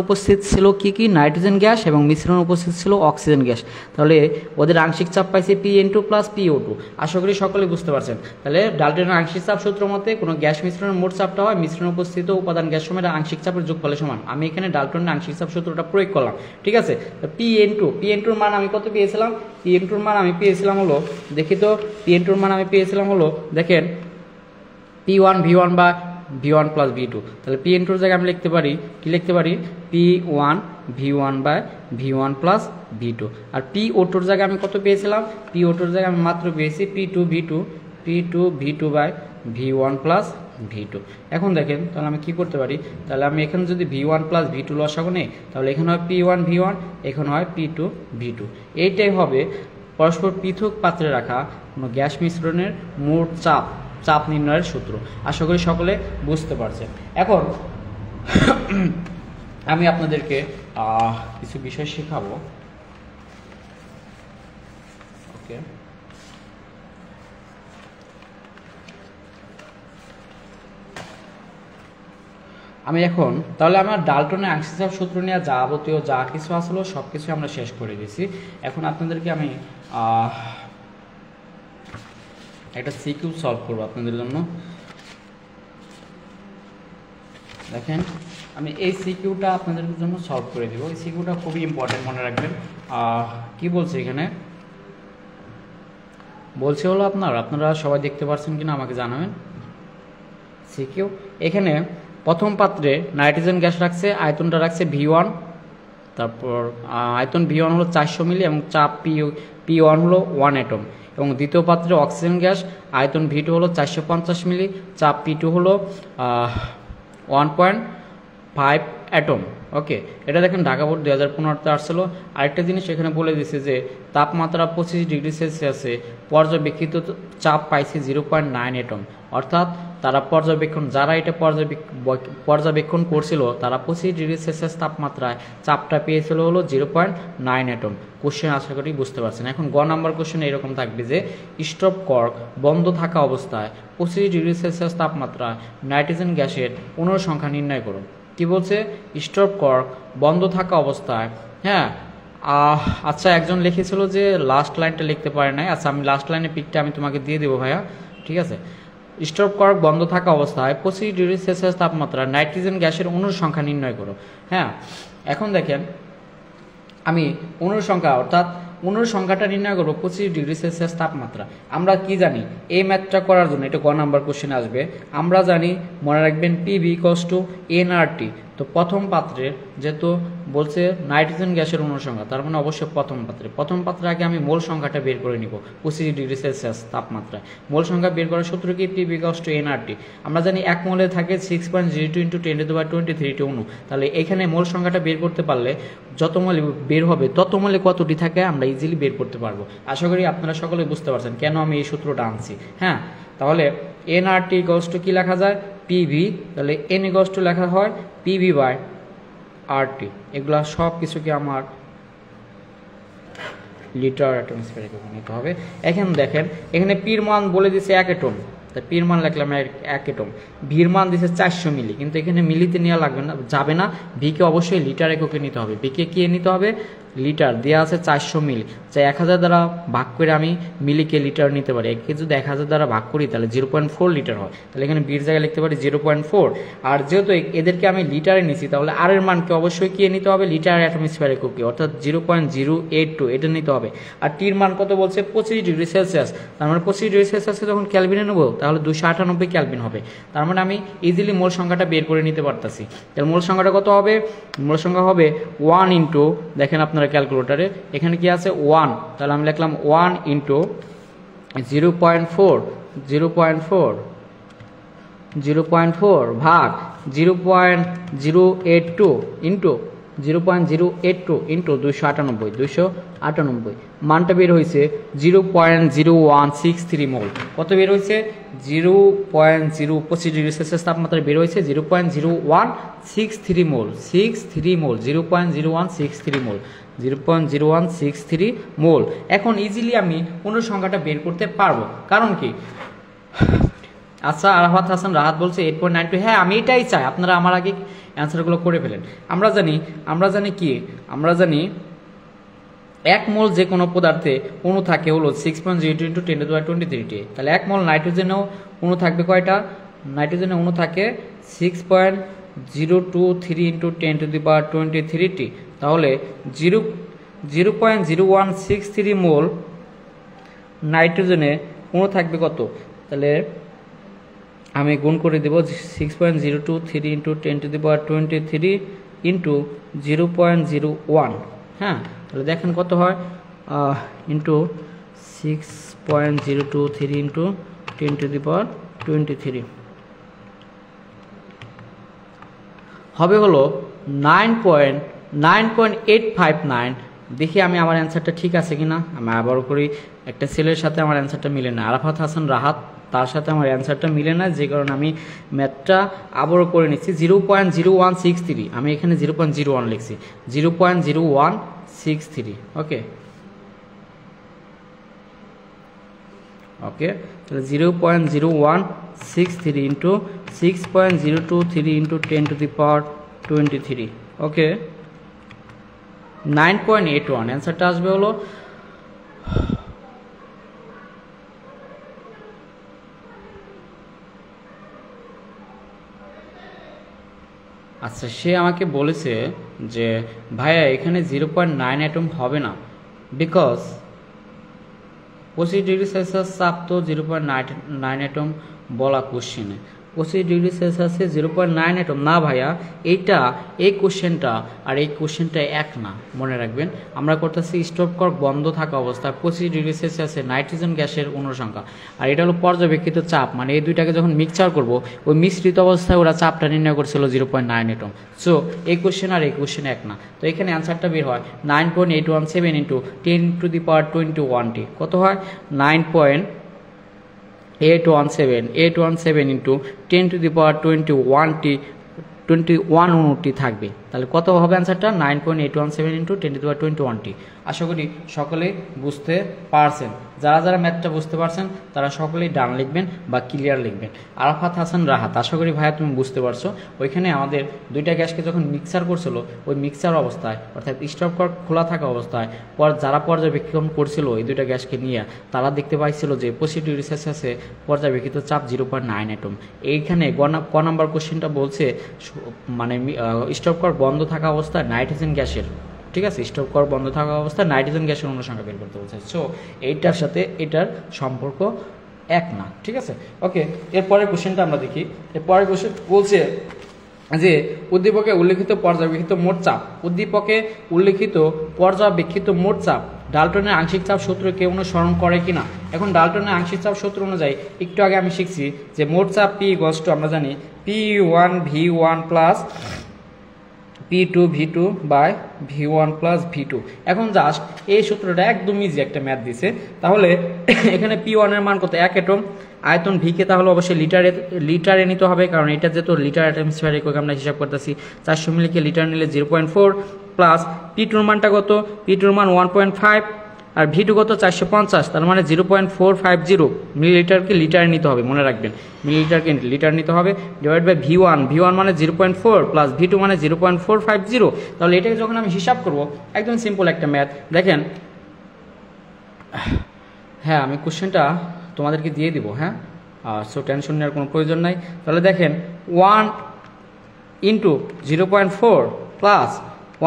উপস্থিত ছিল কি কি, নাইট্রোজেন গ্যাস এবং মিশ্রণে উপস্থিত ছিল অক্সিজেন গ্যাস। তাহলে ওদের আংশিক চাপ পাইছে PN2 প্লাস PO2। আশা করি সকলে বুঝতে পারছেন। তাহলে ডাল্টনের আংশিক চাপ সূত্র মতে কোনো গ্যাস মিশ্রণের মোট চাপটা হয় মিশ্রণে উপস্থিত উপাদান গ্যাস সময়ের আংশিক চাপের যোগফলের সমান। আমি এখানে ডাল্টনের আংশিক চাপ সূত্রটা প্রয়োগ করলাম, ঠিক আছে? PN2 মান আমি কত পেয়েছিলাম? PN2 মান আমি পেয়েছিলাম হলো, দেখি তো, PN2 মান আমি পেয়েছিলাম হলো, দেখেন P1 V1 বা V1 প্লাস V2। তাহলে PN2 জায়গায় আমি লিখতে পারি, কি লিখতে পারি, P1 V1 by V1 plus V2। R PO2 জায়গায় আমি কত পেয়েছিলাম? PO2 জায়গায় আমি মাত্র পেয়েছি P2 V2 by V1 plus V2। এখন দেখেন তাহলে আমি কি করতে পারি, তাহলে আমি এখানে যদি V1 প্লাস V2 লসাগু নেই, তাহলে এখানে হয় P1 V1, এখানে হয় P2 V2। এইটাই হবে পরস্পর পৃথক পাত্রে রাখা কোনো গ্যাস মিশ্রণের মোট চাপ নির্ণয়ের সূত্র। আশা করি সকলে বুঝতে পারছেন। এখন আমি আপনাদেরকে কিছু বিষয় শেখাবো। ওকে, আমি এখন তাহলে আমার ডাল্টনের আংশিক চাপ সূত্র নিয়ে যাবতীয় যা কিছু আসলো সব কিছু আমরা শেষ করে দিয়েছি। এখন আপনাদেরকে আমি একটা সিকিউ সলভ করবো আপনাদের জন্য। দেখেন আমি এই সিকিউটা আপনাদের জন্য সলভ করে দিব। এই সিকিউটা খুবই ইম্পর্টেন্ট, মনে রাখবেন। কি বলছে এখানে, বলছে হলো আপনারা সবাই দেখতে পাচ্ছেন কিনা আমাকে জানাবেন। সিকিউ এখানে প্রথম পাত্রে নাইট্রোজেন গ্যাস রাখছে, আয়তনটা রাখছে V1, তারপর আয়তন V1 হলো 400 মিলি এবং চাপ P1 হলো 1 অ্যাটম। এবং দ্বিতীয় পাত্রে অক্সিজেন গ্যাস, আয়তন V2 হলো 450 মিলি, চাপ P2 হলো 1.5 অ্যাটম। ওকে, এটা দেখেন ঢাকা বোর্ড 2015-তে আসছিল। আরেকটা জিনিস এখানে বলে দিছে যে তাপমাত্রা 25 ডিগ্রি সেলসিয়াসে পর্যবেক্ষিত চাপ পাইছে 0.9 অ্যাটম। অর্থাৎ তারা যারা এটা পর্যবেক্ষণ করছিল তারা 25 ডিগ্রি সেলসিয়াস তাপমাত্রায় চাপটা পেয়েছিল হলো 0.9 অ্যাটম। কোশ্চেন আশা করি বুঝতে পারছেন। এখন গ নাম্বার কোশ্চেন এরকম থাকবে যে স্টপ কর্ক বন্ধ থাকা অবস্থায় 25 ডিগ্রি সেলসিয়াস তাপমাত্রায় নাইট্রোজেন গ্যাসের অনুর সংখ্যা নির্ণয় করুন। কি বলছে, স্টপ কর্ক বন্ধ থাকা অবস্থায়, হ্যাঁ। আচ্ছা, একজন লিখেছিল যে লাস্ট লাইনটা লিখতে পারে নাই। আচ্ছা, আমি লাস্ট লাইনের পিকটা আমি তোমাকে দিয়ে দেবো ভাইয়া, ঠিক আছে? স্টপ কর্ক বন্ধ থাকা অবস্থায় 25 ডিগ্রি সেলসিয়াস তাপমাত্রায় নাইট্রোজেন গ্যাসের অনুর সংখ্যা নির্ণয় করো। হ্যাঁ, এখন দেখেন আমি অনুর সংখ্যা অর্থাৎ অনুর সংখ্যাটা নির্ণয় করবো 25 ডিগ্রি সেলসিয়াস তাপমাত্রা। আমরা কি জানি এই ম্যাথটা করার জন্য, এটা গ নাম্বার কোশ্চেন আসবে, আমরা জানি, মনে রাখবেন PV = nRT। তো প্রথম পাত্রের যেহেতু বলছে নাইট্রোজেন গ্যাসের অনুর সংখ্যা, তার মানে অবশ্যই প্রথম পাত্রে আগে আমি মোল সংখ্যাটা বের করে নিব 25 ডিগ্রি সেলসিয়াস তাপমাত্রায়। মোল সংখ্যা বের করার সূত্র কি, PV = nRT। আমরা জানি এক মোলে থাকে 6.02 × 10⁻23 অণু। তাহলে এখানে মোল সংখ্যাটা বের করতে পারলে যত মোলে বের হবে তত মোলে কতটি থাকে আমরা ইজিলি বের করতে পারবো। আশা করি আপনারা সকলে বুঝতে পারছেন কেন আমি এই সূত্রটা আনছি। হ্যাঁ, তাহলে nRT = কি লেখা যায়, PV। তাহলে n = লেখা হয় PV/RT। এগুলা সব কিছুকে আমার লিটার অ্যাটমসফিয়ারে নিতে হবে। এখন দেখেন এখানে পির মান বলে দিছে 1 অ্যাটম, তা পির মান লিখলাম 1 অ্যাটম, ভির মান দিছে 400 মিলি, কিন্তু এখানে মিলিতে নেওয়া লাগবে না, যাবে না, ভিকে অবশ্যই লিটার এককে নিতে হবে। ভিকে কি নিতে হবে? লিটার দেওয়া আছে 400 মিলি, যা 1000 দ্বারা ভাগ করে আমি মিলিকে লিটার নিতে পারি। একে যদি 1000 দ্বারা ভাগ করি তাহলে 0.4 লিটার হয়, তাহলে এখানে বির জায়গায় লিখতে পারি 0.4। আর যেহেতু এদেরকে আমি লিটারে নিছি, তাহলে আর এর মানকে অবশ্যই কি নিতে হবে? লিটার অ্যাটমসফিয়ার এককে, অর্থাৎ 0.082 এটা নিতে হবে। আর টির মান কত বলছে? 25 ডিগ্রি সেলসিয়াস, তার মানে 25 ডিগ্রি সেলসিয়াসকে যখন ক্যালভিনে নেবো তাহলে 298 ক্যালভিন হবে। তার মানে আমি ইজিলি মোল সংখ্যাটা বের করে নিতে পারতাছি। তাহলে মোল সংখ্যাটা কত হবে? মোল সংখ্যা হবে 1 ইন্টু, দেখেন আপনারা ক্যালকুলেটারে এখানে কি আছে 1, তাহলে আমি লিখলাম 1 ইন্টু 0.4 ভাগ 0.082 ইন্টু 0.082 ইন্টু 298 মানটা বের হয়েছে 0.0163 মোল। কত বের হয়েছে? 0.025 ডিগ্রি সেলসিয়াস তাপমাত্রা বের হয়েছে 0.0163 মোল, 0.0163 মোল, 0.0163 মোল। এখন ইজিলি আমি পুনঃ সংখ্যাটা বের করতে পারবো, কারণ কি? আচ্ছা, আরাফাত হাসান রাহাত বলছে 8.92। হ্যাঁ, আমি এটাই চাই, আপনারা আমার আগে অ্যান্সারগুলো করে ফেলেন। আমরা জানি 1 মোল যে কোনো পদার্থে অণু থাকে হলো 6.02 × 10⁻23। তাহলে 1 মোল নাইট্রোজেনেও অণু থাকবে কয়টা? নাইট্রোজেনে অণু থাকে 6.023 × 10⁻23টি। তাহলে 0.0163 মোল নাইট্রোজেনে অণু থাকবে কত? তাহলে আমি গুণ করে দেব 6.023 × 10⁻23 ইন্টু 0.01। হ্যাঁ, তাহলে দেখেন কত হয়, ইন্টু 6.023 ইন্টু 10⁻23 হবে হলো 9.859। দেখি আমি আমার অ্যান্সারটা ঠিক আছে কিনা। আমি আবার করি, একটা সেলের সাথে আমার অ্যান্সারটা মিলে না, আরাফাত হাসান রাহাত তার সাথে আমার অ্যান্সারটা মিলে না, যে কারণে আমি ম্যাথটা আবারও করে নিচ্ছি। 0.0163, আমি এখানে 0.01 লিখছি, 0.0163। ওকে, তাহলে 0.0163 ইন্টু 6.023 ইন্টু 10⁻23। ওকে, 9.81 অ্যান্সারটা আসবে হলো আচ্ছা, সে আমাকে বলেছে যে ভাইয়া এখানে 0.9 অ্যাটম হবে না, বিকজ 25 ডিগ্রি সেলসিয়াস চাপ তো 0.9 অ্যাটম বলা কোশ্চেনে। 25 ডিগ্রি সেলসিয়াসে 0.9 অ্যাটম না ভাইয়া, এই কোশ্চেনটা আর এই কোশ্চেনটা এক না, মনে রাখবেন। আমরা করতেছি স্টপ কর্ক বন্ধ থাকা অবস্থায় 25 ডিগ্রি সেলসিয়াসে নাইট্রোজেন গ্যাসের অণুর সংখ্যা, আর এটা হলো পর্যবেক্ষিত চাপ, মানে এই দুইটাকে যখন মিক্সচার করব ওই মিশ্রিত অবস্থায় ওরা চাপটা নির্ণয় করছিল 0.9 অ্যাটম। সো এই কোশ্চেন আর এই কোশ্চেন এক না, তো এখানে অ্যান্সারটা বের হয় 9.817 ইন্টু 10⁻21। কত হয়? 9.817 ইন্টু 10⁻21 অণুটি থাকবে। তাহলে কত হবে অ্যান্সারটা? 9.817 ইন্টু 10⁻21। আশা করি সকলেই বুঝতে পারছেন। যারা ম্যাথটা বুঝতে পারছেন তারা সকলেই ডান লিখবেন বা ক্লিয়ার লিখবেন। আরাফাত হাসান রাহাত, আশা করি ভাইয়া তুমি বুঝতে পারছো। ওইখানে আমাদের দুইটা গ্যাসকে যখন মিক্সার করছিল, ওই মিক্সার অবস্থায় অর্থাৎ স্টপ কর্ক খোলা থাকা অবস্থায় যারা পর্যবেক্ষণ করছিল এই দুইটা গ্যাসকে নিয়ে, তারা দেখতে পাইছিল যে 25 ডিগ্রি সেলসিয়াসে পর্যবেক্ষিত চাপ 0.9 অ্যাটম। এইখানে ক নাম্বার কোশ্চেনটা বলছে মানে স্টপ কর্ক বন্ধ থাকা অবস্থায় নাইট্রোজেন গ্যাসের, ঠিক আছে, স্টপ কর্ক বন্ধ থাকা অবস্থায় নাইট্রোজেন গ্যাসের অণু সংখ্যা বের করতে বলছে। সো এইটার সাথে এটার সম্পর্ক এক না, ঠিক আছে। ওকে, এরপরের কোশ্চেনটা আমরা দেখি। এরপরের কোশ্চেন বলছে যে উদ্দীপকে উল্লেখিত পর্যবেক্ষিত মোট চাপ, ডাল্টনের আংশিক চাপ সূত্রকে অনুসরণ করে কিনা। এখন ডাল্টনের আংশিক চাপ সূত্র অনুযায়ী একটু আগে আমি শিখছি যে মোট চাপ P = আমরা জানি P1 V1 plus P2 V2 by V1 plus V2। এখন জাস্ট এই সূত্রটা একদম ইজি একটা ম্যাথ দিছে। তাহলে এখানে P1 এর মান কত? 1 অ্যাটম। আয়তন ভিকে তাহলে অবশ্যই লিটারে নিতে হবে, কারণ এটা যেহেতু লিটার অ্যাটমসফিয়ার একক আমরা হিসাব করতেছি। 400 মিলিকে লিটার নিলে 0.4 প্লাস P2 এর মানটা কত? P2 এর মান 1.5 আর V2 কত 450, তার মানে 0.450 মিলিলিটারকে লিটারে নিতে হবে, মনে রাখবেন মিলিলিটারকে লিটার নিতে হবে, ডিভাইড বাই V1 মানে 0.4 প্লাস V2 মানে 0.450। তাহলে এটাকে যখন আমি হিসাব করব, একদম সিম্পল একটা ম্যাথ। দেখেন, হ্যাঁ আমি কোশ্চেনটা তোমাদেরকে দিয়ে দিব, হ্যাঁ সো টেনশন নেওয়ার কোনো প্রয়োজন নাই। তাহলে দেখেন 1 into 0.4 plus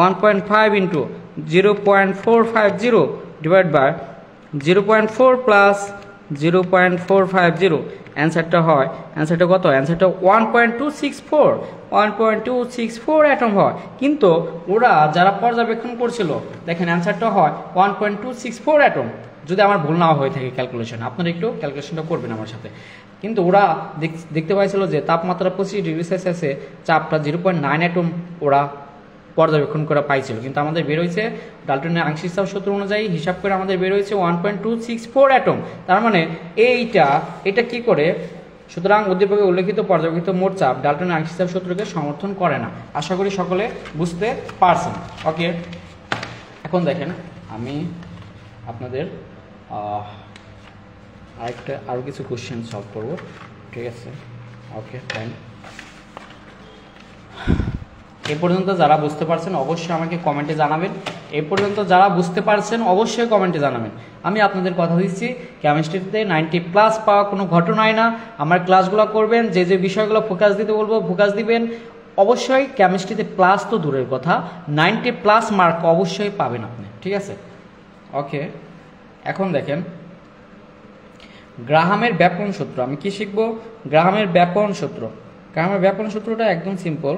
1.5 into 0.450 divide by 0.4 plus 0.450, অ্যান্সারটা হয়, অ্যান্সারটা কত, অ্যান্সারটা 1.264 অ্যাটম হয়। কিন্তু ওরা যারা পর্যবেক্ষণ করছিল, দেখেন অ্যান্সারটা হয় 1.264 অ্যাটম, যদি আমার ভুল না হয়ে থাকে ক্যালকুলেশন, আপনারা একটু ক্যালকুলেশনটা করবেন আমার সাথে। কিন্তু ওরা দেখতে পাইছিল যে তাপমাত্রা 25 ডিগ্রি সেলসিয়াসে চাপটা 0.9 অ্যাটম ওরা পর্যবেক্ষণ করা পাইছিল, কিন্তু আমাদের বের হয়েছে ডাল্টনের আংশিক চাপ সূত্র অনুযায়ী হিসাব করে আমাদের বের হয়েছে 1.264 অ্যাটম। তার মানে এটা কি করে, সুতরাং উদ্দীপকে উল্লেখিত পর্যবেক্ষিত মোট চাপ ডাল্টনের আংশিক চাপ সূত্রকে সমর্থন করে না। আশা করি সকলে বুঝতে পারছেন। ওকে, এখন দেখেন আমি আপনাদের আরও কিছু কোশ্চেন সলভ করব, ঠিক আছে? Okay fine. এ পর্যন্ত যারা বুঝতে পারছেন অবশ্যই আমাকে কমেন্টে জানাবেন। এ পর্যন্ত যারা বুঝতে পারছেন অবশ্যই কমেন্টে জানাবেন। আমি আপনাদের কথা দিচ্ছি, কেমিস্ট্রিতে 90+ পাওয়া কোনো ঘটনাই না। আমার ক্লাসগুলো করবেন, যে যে বিষয়গুলো ফোকাস দিতে বলবো ফোকাস দিবেন। অবশ্যই কেমিস্ট্রিতে প্লাস তো দূরের কথা, 90+ মার্ক অবশ্যই পাবেন আপনি, ঠিক আছে? ওকে, এখন দেখেন গ্রাহামের ব্যাপন সূত্র। আমি কি শিখব? গ্রাহামের ব্যাপন সূত্র। গ্রাহামের ব্যাপন সূত্রটা একদম simple.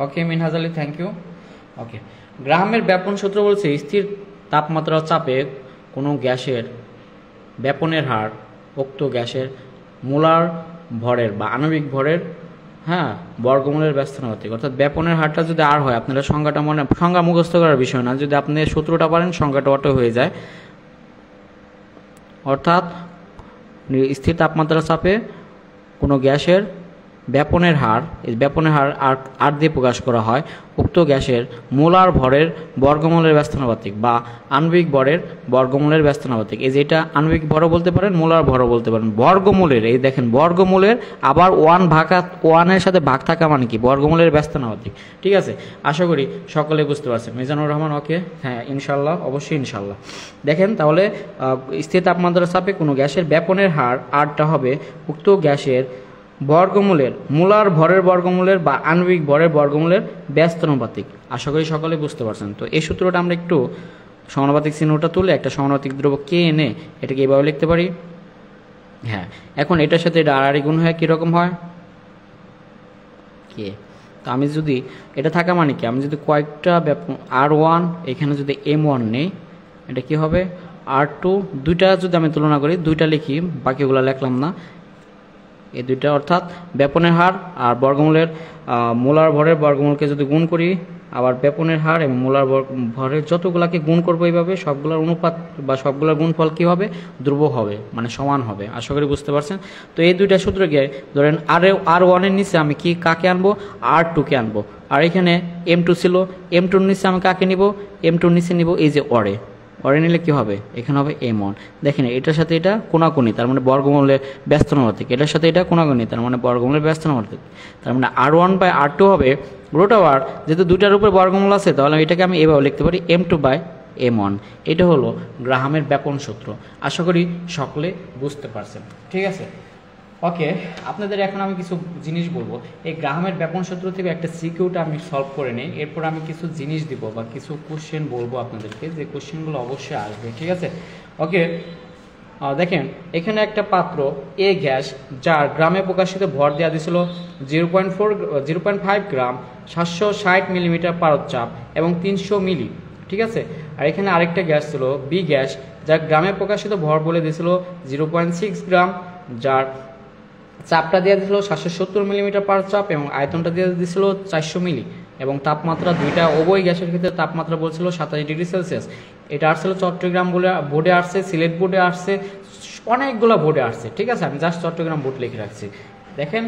Okay Minhaj Ali, thank you. Okay, গ্রাহামের ব্যাপন সূত্র বলছে স্থির তাপমাত্রা চাপে কোনো গ্যাসের ব্যাপনের হার উক্ত গ্যাসের মোলার ভরের বা আণবিক ভরের বর্গমূলের ব্যস্তানুপাতিক। অর্থাৎ ব্যাপনের হারটা যদি আর হয়, আপনারা সংজ্ঞা মুখস্থ করার বিষয় না, যদি আপনি সূত্রটা পারেন সংজ্ঞাটা অটো হয়ে যায়। অর্থাৎ স্থির তাপমাত্রা চাপে কোনো গ্যাসের ব্যাপনের হার, এই ব্যাপনের হার আর দিয়ে প্রকাশ করা হয় উক্ত গ্যাসের মোলার ভরের বর্গমূলের ব্যস্তানুপাতিক বা আণবিক ভরের বর্গমূলের ব্যস্তানুপাতিক। এই যে এটা আণবিক ভরও বলতে পারেন, মোলার ভরও বলতে পারেন। বর্গমূলের, এই দেখেন বর্গমূলের আবার 1/1-এর সাথে ভাগ থাকা মানে কি, বর্গমূলের ব্যস্তানুপাতিক, ঠিক আছে? আশা করি সকলে বুঝতে পারছেন। মিজানুর রহমান, ওকে, হ্যাঁ ইনশাল্লাহ, অবশ্যই ইনশাল্লাহ। দেখেন তাহলে স্থির তাপমাত্রা চাপে কোনো গ্যাসের ব্যাপনের হার আরটা হবে উক্ত গ্যাসের বর্গমূলের মোলার ভরের বর্গমূলের বা আণবিক ভরের বর্গমূলের ব্যস্তানুপাতিক। আশা করি সকলে বুঝতে পারছেন। তো এই সূত্রটা আমরা একটু সমানুপাতিক চিহ্নটা তুলে একটা সমানুপাতিক দ্রব্য কে এনে এটাকে এভাবে লিখতে পারি। হ্যাঁ, এখন এটার সাথে এটা আড়াআড়ি গুণ হয়, কীরকম হয় কে। তো আমি যদি এটা থাকা মানে কি, আমি যদি কয়েকটা R1 এখানে যদি M1 নেই, এটা কি হবে R2, দুইটা যদি আমি তুলনা করি, দুইটা লিখি, বাকিগুলো লিখলাম না, এই দুইটা, অর্থাৎ ব্যাপনের হার আর বর্গমূলের মোলার ভরের বর্গমূলকে যদি গুণ করি, আবার ব্যাপনের হার এবং মোলার ভরের যতগুলাকে গুণ করবো এইভাবে সবগুলোর অনুপাত বা সবগুলোর গুণফল কী হবে, ধ্রুব হবে, মানে সমান হবে। আশা করি বুঝতে পারছেন। তো এই দুইটা সূত্র গিয়ে ধরেন R1-এর নিচে আমি কি কাকে আনবো, R2-কে আনবো। আর এখানে M2 ছিল, M2-র নিচে আমি কাকে নিব, M2-র নিচে নিব এই যে অরে নিলে কী হবে, এখানে হবে M1। দেখেন এটার সাথে এটা কোণাকুণি, তার মানে বর্গমূলের ব্যস্তানুপাতিক। এটার সাথে এটা কোণাকুণি, তার মানে বর্গমূলের ব্যস্তানুপাতিক। তার মানে R1/R2 হবে √R, যেহেতু দুইটার উপরে বর্গমূল আছে, তাহলে এটাকে আমি এভাবে লিখতে পারি M2/M1। এটা হলো গ্রাহামের ব্যাপন সূত্র। আশা করি সকলে বুঝতে পারছেন, ঠিক আছে? ওকে, আপনাদের এখন আমি কিছু জিনিস বলবো। এই গ্রাহামের ব্যাপন সূত্র থেকে একটা সিকিউটা আমি সলভ করে নিই, এরপর আমি কিছু জিনিস দিব বা কিছু কোশ্চেন বলবো আপনাদেরকে, যে কোশ্চেনগুলো অবশ্যই আসবে, ঠিক আছে? ওকে, দেখেন এখানে একটা পাত্র এ গ্যাস, যার গ্রামে প্রকাশিত ভর দেওয়া দিয়েছিল 0.5 গ্রাম, 760 মিলিমিটার পারদ-চাপ এবং 300 মিলি, ঠিক আছে? আর এখানে আরেকটা গ্যাস ছিল বি গ্যাস, যার গ্রামে প্রকাশিত ভর বলে দিয়েছিল 0.6 গ্রাম, যার চাপটা দিয়ে দিয়েছিল 770 মিলিমিটার পারদ-চাপ এবং আয়তনটা দিয়ে দিয়েছিল 400 মিলি, এবং তাপমাত্রা দুইটা উভয় গ্যাসের ক্ষেত্রে তাপমাত্রা বলছিল 27 ডিগ্রি সেলসিয়াস। এটা আসছিল চট্টগ্রাম বোর্ডে আসছে, সিলেট বোর্ডে আসছে, অনেকগুলো বোর্ডে আসছে, ঠিক আছে? আমি জাস্ট চট্টগ্রাম বোর্ড লিখে রাখছি। দেখেন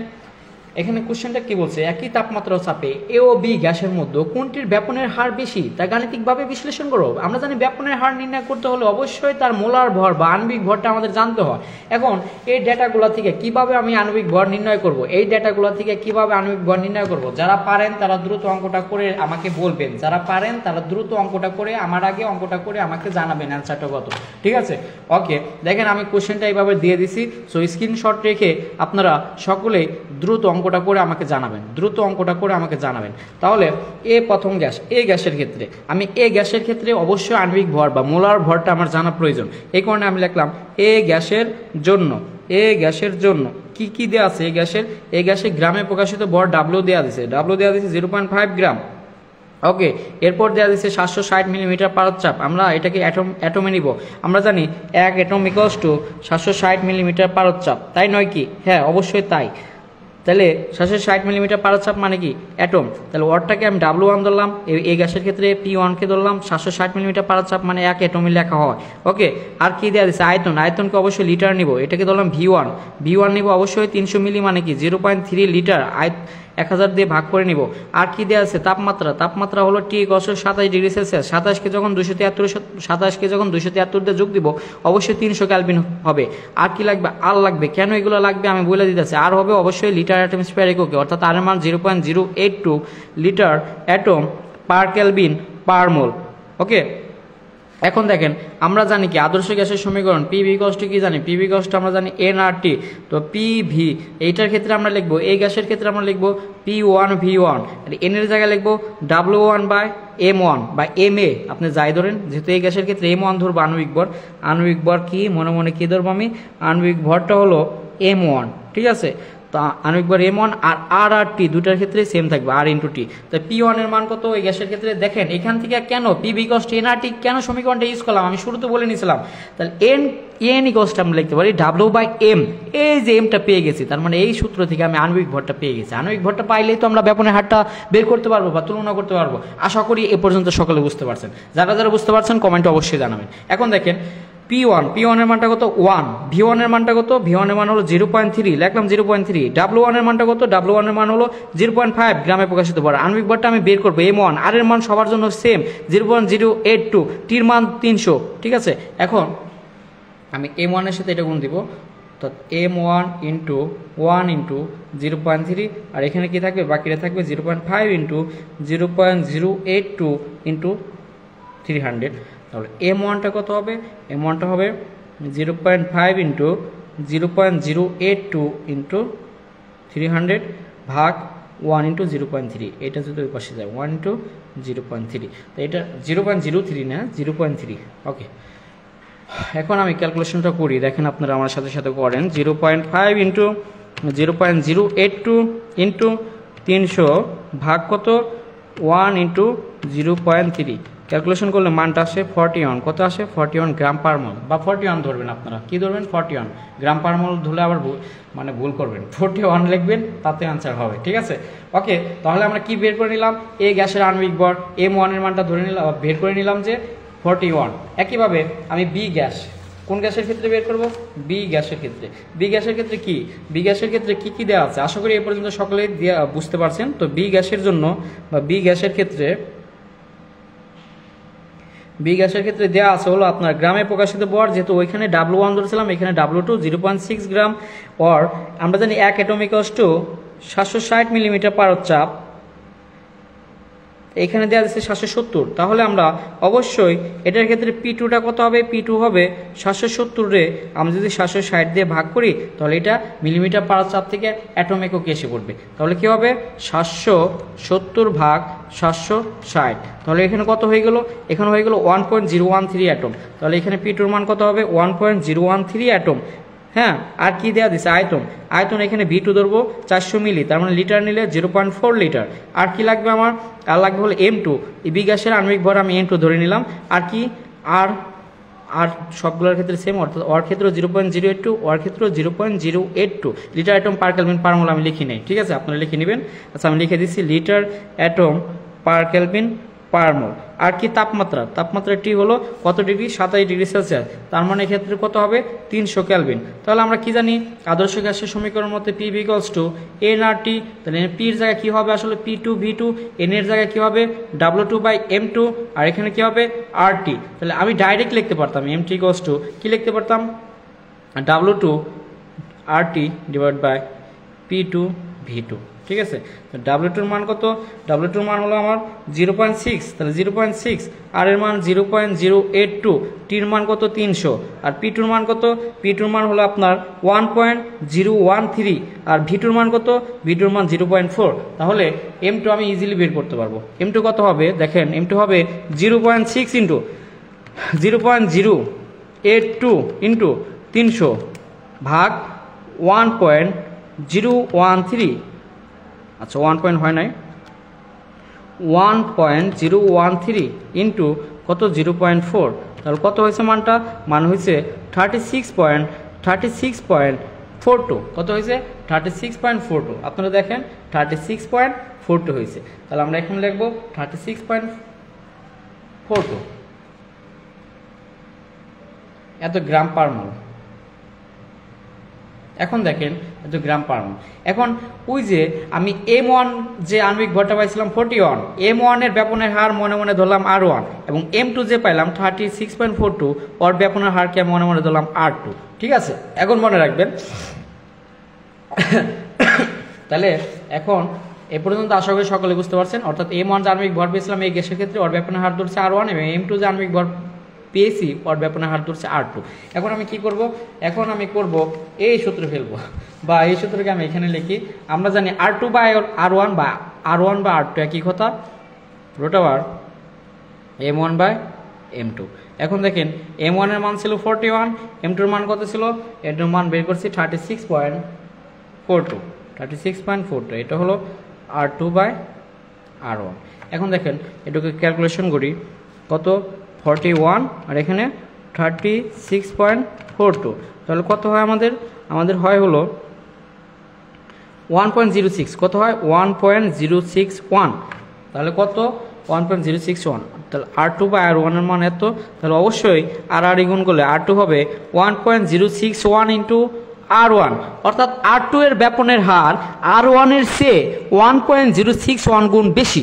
এখানে কোশ্চেনটা কি বলছে, একই তাপমাত্রা ও চাপে এ ও বি গ্যাসের মধ্যে কোনটির ব্যাপনের হার বেশি তা গাণিতিকভাবে বিশ্লেষণ করো। আমরা জানি ব্যাপনের হার নির্ণয় করতে হলে অবশ্যই তার মোলার ভর বা আণবিক ভরটা আমাদের জানতে হয়। এখন এই ডেটাগুলো থেকে কিভাবে আমি আণবিক ভর নির্ণয় করব, এই ডেটাগুলো থেকে কিভাবে আণবিক ভর নির্ণয় করব, যারা পারেন তারা দ্রুত অঙ্কটা করে আমাকে বলবেন, যারা পারেন তারা দ্রুত অঙ্কটা করে আমার আগে অঙ্কটা করে আমাকে জানাবেন অ্যান্সারটা কত। ঠিক আছে, ওকে, দেখেন আমি কোশ্চেনটা এইভাবে দিয়ে দিছি। সো স্ক্রিনশট রেখে আপনারা সকলেই দ্রুত অঙ্কটা করে আমাকে জানাবেন, দ্রুত অঙ্কটা করে আমাকে জানাবেন। তাহলে এ প্রথম গ্যাস, এ গ্যাসের ক্ষেত্রে আমি এ গ্যাসের ক্ষেত্রে অবশ্যই আণবিক ভর বা মোলার ভরটা আমার জানা প্রয়োজন। এই কারণে আমি লিখলাম এ গ্যাসের জন্য, এ গ্যাসের জন্য কি কি দেওয়া আছে, এ গ্যাসে গ্রামে প্রকাশিত ভর ডাব্লিউ দেওয়া দিছে, 0.5 গ্রাম। ওকে, এরপর দেওয়া দিচ্ছে 760 মিলিমিটার পারদচাপ। আমরা এটাকে অ্যাটমে নিব। আমরা জানি 1 অ্যাটম ইকুয়ালস টু 760 মিলিমিটার পারদচাপ, তাই নয় কি? হ্যাঁ, অবশ্যই তাই। তাহলে 760 মিলিমিটার পারদচাপ মানে কি? অ্যাটম। তাহলে ওয়াটটাকে আমি W1 ধরলাম, এই গ্যাসের ক্ষেত্রে P1কে ধরলাম, 760 মিলিমিটার পারদচাপ মানে 1 অ্যাটমে লেখা হয়। ওকে, আর কি দেওয়া দিচ্ছে? আয়তন, আয়তনকে অবশ্যই লিটার নিব, এটাকে ধরলাম V1 নিব অবশ্যই 300 মিলি মানে কি 0.3 লিটার, 1000 দিয়ে ভাগ করে নিব। আর কি দেওয়া আছে? তাপমাত্রা, তাপমাত্রা হলো T = 27 ডিগ্রি সেলসিয়াস। 27কে যখন 273 দিয়ে যোগ দিব অবশ্যই 300 কেলভিন হবে। আর কি লাগবে? আর লাগবে। কেন এগুলো লাগবে আমি বলে দিতেছি। আর হবে অবশ্যই লিটার অ্যাটম স্কয়ার এককে, অর্থাৎ আর এর মান 0.082 litre atom per kelvin per mole. Okay, এখন দেখেন আমরা জানি কি আদর্শ গ্যাসের সমীকরণ PV = কি জানি? PV = আমরা জানি nRT। তো PV এইটার ক্ষেত্রে আমরা লিখবো, এই গ্যাসের ক্ষেত্রে আমরা লিখবো P1V1, আর n এর জায়গায় লিখবো W1/M1 বা MA, আপনি যাই ধরেন, যেহেতু এই গ্যাসের ক্ষেত্রে M1 ধরবো আণবিক ভর। আণবিক ভর কি মনে মনে কি ধরবো আমি? আণবিক ভরটা হলো M1। ঠিক আছে, তো আণবিক ভর M1 আর T দুটার ক্ষেত্রে সেম থাকবে, R × T। তো P1 এর মান কত এই গ্যাসের ক্ষেত্রে? দেখেন এখান থেকে কেন PV = nRT কেন সমীকরণটা ইউজ করলাম আমি শুরুতে বলে নিয়েছিলাম। তাহলে n = আমরা লিখতে পারি W/M। এই যে এমটা পেয়ে গেছি, তার মানে এই সূত্র থেকে আমি আণবিক ভরটা পেয়ে গেছি। আণবিক ভরটা পাইলেই তো আমরা ব্যাপনের হারটা বের করতে পারবো বা তুলনা করতে পারবো। আশা করি এ পর্যন্ত সকলে বুঝতে পারছেন। যারা যারা বুঝতে পারছেন কমেন্টে অবশ্যই জানাবেন। এখন দেখেন P1 এর মানটা কত? 1। V1 এর মানটা কত? V1 এর মান হলো 0.3, লিখলাম 0.3। W1 এর মানটা কত? W1 এর মান হলো 0.5 গ্রামে প্রকাশিত ভর। আণবিক ভরটা আমি বের করবো M1, আর এর মান সবার জন্য সেম 0.082, টির মান 300। ঠিক আছে, এখন আমি M1 এর সাথে এটা গুণ দিব, তো M1 × 1 × 0.3, আর এখানে কি থাকবে? বাকিটা থাকবে 0.5 × 0.082 × 300। তাহলে M1টা কত হবে? M1টা হবে 0.5 × 0.082 × 300 ভাগ 1 × 0.3। এটা যদি ওই পাশে যায় 1 × 0.3, তো এটা 0.03 না, 0.3। ওকে, এখন আমি ক্যালকুলেশনটা করি, দেখেন আপনারা আমার সাথে সাথে করেন। 0.5 × 0.082 × 300 ভাগ কত? 1 × 0.3। ক্যালকুলেশন করলে মানটা আসে 41। কত আসে? 41 গ্রাম পার মোল, বা 41 ধরবেন আপনারা। কি ধরবেন? 41 গ্রাম পার মোল ধরলে আবার ভুল করবেন, 41 লিখবেন, তাতে আনসার হবে। ঠিক আছে, ওকে, তাহলে আমরা কি বের করে নিলাম? এই গ্যাসের আণবিক ভর M1 এর মানটা ধরে নিলাম, বের করে নিলাম যে 41। একইভাবে আমি বি গ্যাস, কোন গ্যাসের ক্ষেত্রে বের করব? বি গ্যাসের ক্ষেত্রে। বি গ্যাসের ক্ষেত্রে কি? বি গ্যাসের ক্ষেত্রে কি কি দেওয়া আছে আশা করি এই পর্যন্ত সকলেই বুঝতে পারছেন। তো বি গ্যাসের জন্য বা বি গ্যাসের ক্ষেত্রে দেওয়া আছে হলো আপনার গ্রামে প্রকাশিত ভর, যেহেতু ওইখানে W1 ধরেছিলাম, এখানে W2 0.6 গ্রাম, অর আমরা জানি 1 অ্যাটম = 760 মিলিমিটার পারদচাপ। এখানে দেওয়া যাচ্ছে 770। তাহলে আমরা অবশ্যই এটার ক্ষেত্রে P2টা কত হবে? P2 হবে 770 রে আমরা যদি 760 দিয়ে ভাগ করি তাহলে এটা মিলিমিটার পারদচাপ থেকে অ্যাটম এককে এসে পড়বে। তাহলে কি হবে? 770 ভাগ 760। তাহলে এখানে কত হয়ে গেল? এখানে হয়ে গেল 1.013 অ্যাটম। তাহলে এখানে P2 এর মান কত হবে? 1.013 অ্যাটম। হ্যাঁ, আর কি দেওয়া দিচ্ছে? আয়তন এখানে V2 ধরবো 400 মিলি, তার মানে লিটার নিলে 0.4 লিটার। আর কি লাগবে আমার? আর লাগবে হলো M2। বি গ্যাসের আণবিক ভর আমি M2 ধরে নিলাম। আর কি? আর সবগুলোর ক্ষেত্রে সেম, অর্থাৎ ওর ক্ষেত্রে 0.082, ওর ক্ষেত্রে 0.082 litre atom per kelvin per mole আমি লিখি নেই। ঠিক আছে, আপনারা লিখে নেবেন। আচ্ছা, আমি লিখে দিচ্ছি litre atom per kelvin per mole. আর কি তাপমাত্রাটি হলো কত ডিগ্রি, 27 ডিগ্রি সেলসিয়াস, তার মানে ক্ষেত্রে কত হবে 300 কেলভিন। তাহলে আমরা কি জানি আদর্শ গ্যাসের সমীকরণ মতে পি ইকুয়ালস টু nRT, তাহলে পি এর জায়গায় কি হবে আসলে P2V2, n এর জায়গায় কি হবে W2/M2, আর এখানে কি হবে RT। তাহলে আমি ডাইরেক্ট লিখতে পারতাম MT ইকুয়ালস টু কি লিখতে পারতাম W2RT ডিভাইড বাই P2V2, ঠিক আছে। তো W2 এর মান কত, W2 এর মান হলো আমার 0.6, তাহলে 0.6, আর এর মান 0.082, টির মান কত 300, আর P2 এর মান কত, P2 এর মান হলো আপনার 1.013, আর V2 এর মান কত, V2 এর মান 0.4। তাহলে M2 আমি ইজিলি বের করতে পারবো। M2 কত হবে দেখেন, M2 হবে 0.6 ইন্টু 0.082 ইন্টু 300 ভাগ 1.013, আচ্ছা 1 পয়েন্ট হয় নাই, 1.013 ইন্টু কত 0.4, তাহলে কত হয়েছে মানটা, মান হয়েছে 36.42, কত হয়েছে 36.42। আপনারা দেখেন 36.42 হয়েছে। তাহলে আমরা এখন লিখবো 36.42 এত গ্রাম পার মোল। এখন দেখেন এত গ্রাম পার মোল। এখন ওই যে আমি M1 যে আণবিক ভরটা পাইছিলাম 41, M1 এর ব্যাপনের হার মনে মনে ধরলাম R1, এবং M2 যে পাইলাম 36.42 ওর ব্যাপনের হারকে আমি মনে মনে ধরলাম R2, ঠিক আছে। এখন মনে রাখবেন তাহলে এখন এ পর্যন্ত আশা করি সকলে বুঝতে পারছেন, অর্থাৎ M1 যে আণবিক ভর পেয়েছিলাম এই গ্যাসের ক্ষেত্রে ওর ব্যাপনের হার ধরছে R1, এবং M2 যে আণবিক ভর পেয়েছি ওর ব্যাপনের হার ধরছে R2। এখন আমি কি করব, এখন আমি করব এই সূত্র ফেলবো, বা এই সূত্রকে আমি এখানে লিখি। আমরা জানি R2 বা R1 বা R2 একই কথা, root over M1 by M2। এখন দেখেন M1 এর মান ছিল 41, M2 এর মান কত ছিল, এটার মান বের করছি 36.42, এটা হলো R2 বাই R1। এখন দেখেন এটাকে ক্যালকুলেশন করি, কত 41 আর এখানে 36.42, তাহলে কত হয় আমাদের হয় হলো 1.06, কত হয় 1.061, তাহলে কত 1.061, তাহলে R2 বা R1 এর মান এত, তাহলে অবশ্যই আর গুণ করলে R2 হবে 1.061 ইন্টু R1, অর্থাৎ R2 এর ব্যাপনের হার R1 এর চেয়ে 1.061 গুণ বেশি,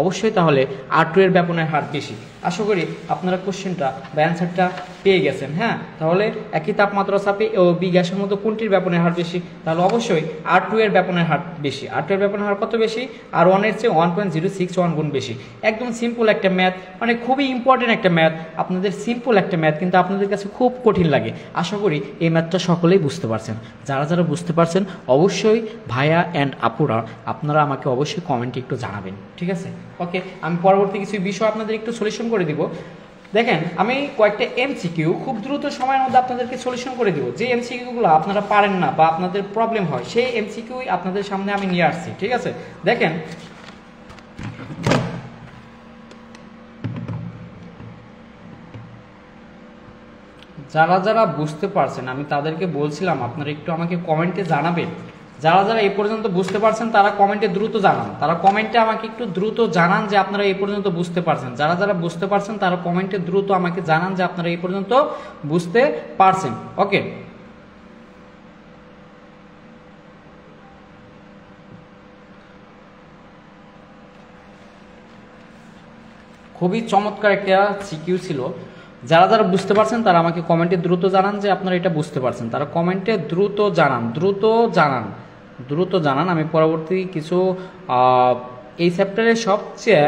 অবশ্যই তাহলে R2 এর ব্যাপনের হার বেশি। আশা করি আপনারা কোশ্চেনটা বা অ্যান্সারটা পেয়ে গেছেন। হ্যাঁ, তাহলে একই তাপমাত্রা চাপে ও বি গ্যাসের মধ্যে কোনটির ব্যাপনের হার বেশি, তাহলে অবশ্যই R2 এর ব্যাপনের হার বেশি। R2 এর ব্যাপনের হার কত বেশি, R1 এর চেয়ে 1.061 গুণ বেশি। একদম সিম্পল একটা ম্যাথ, মানে খুবই ইম্পর্টেন্ট একটা ম্যাথ, আপনাদের সিম্পল একটা ম্যাথ কিন্তু আপনাদের কাছে খুব কঠিন লাগে। আশা করি এই ম্যাথটা সকলেই বুঝতে পারছেন। যারা যারা বুঝতে পারছেন অবশ্যই ভাইয়া অ্যান্ড আপুরা আপনারা আমাকে অবশ্যই কমেন্টে একটু জানাবেন, ঠিক আছে। ওকে, আমি পরবর্তী কিছু বিষয় আপনাদের একটু সলিউশন করে দিব। দেখেন আমি কয়েকটা এমসিকিউ খুব দ্রুত সময়ের মধ্যে আপনাদেরকে সলিউশন করে দিব। যে এমসিকিউগুলো আপনারা পারেন না বা আপনাদের প্রবলেম হয় সেই এমসিকিউই আপনাদের সামনে আমি নিয়ে আসছি, ঠিক আছে। দেখেন যারা যারা বুঝতে পারছেন আমি তাদেরকে বলছিলাম আপনারা একটু আমাকে কমেন্টে জানাবেন। যারা যারা এই পর্যন্ত বুঝতে পারছেন তারা কমেন্টে দ্রুত জানান, তারা কমেন্টে আমাকে একটু দ্রুত জানান যে আপনারা এই পর্যন্ত বুঝতে পারছেন। যারা যারা বুঝতে পারছেন তারা কমেন্টে দ্রুত আমাকে জানান যে আপনারা এই পর্যন্ত বুঝতে পারছেন। ওকে, খুবই চমৎকার একটা সিকিউ ছিল। যারা যারা বুঝতে পারছেন তারা আমাকে কমেন্টে দ্রুত জানান যে আপনারা এটা বুঝতে পারছেন। তারা কমেন্টে দ্রুত জানান। আমি পরবর্তী কিছু এই চ্যাপ্টারের সবচেয়ে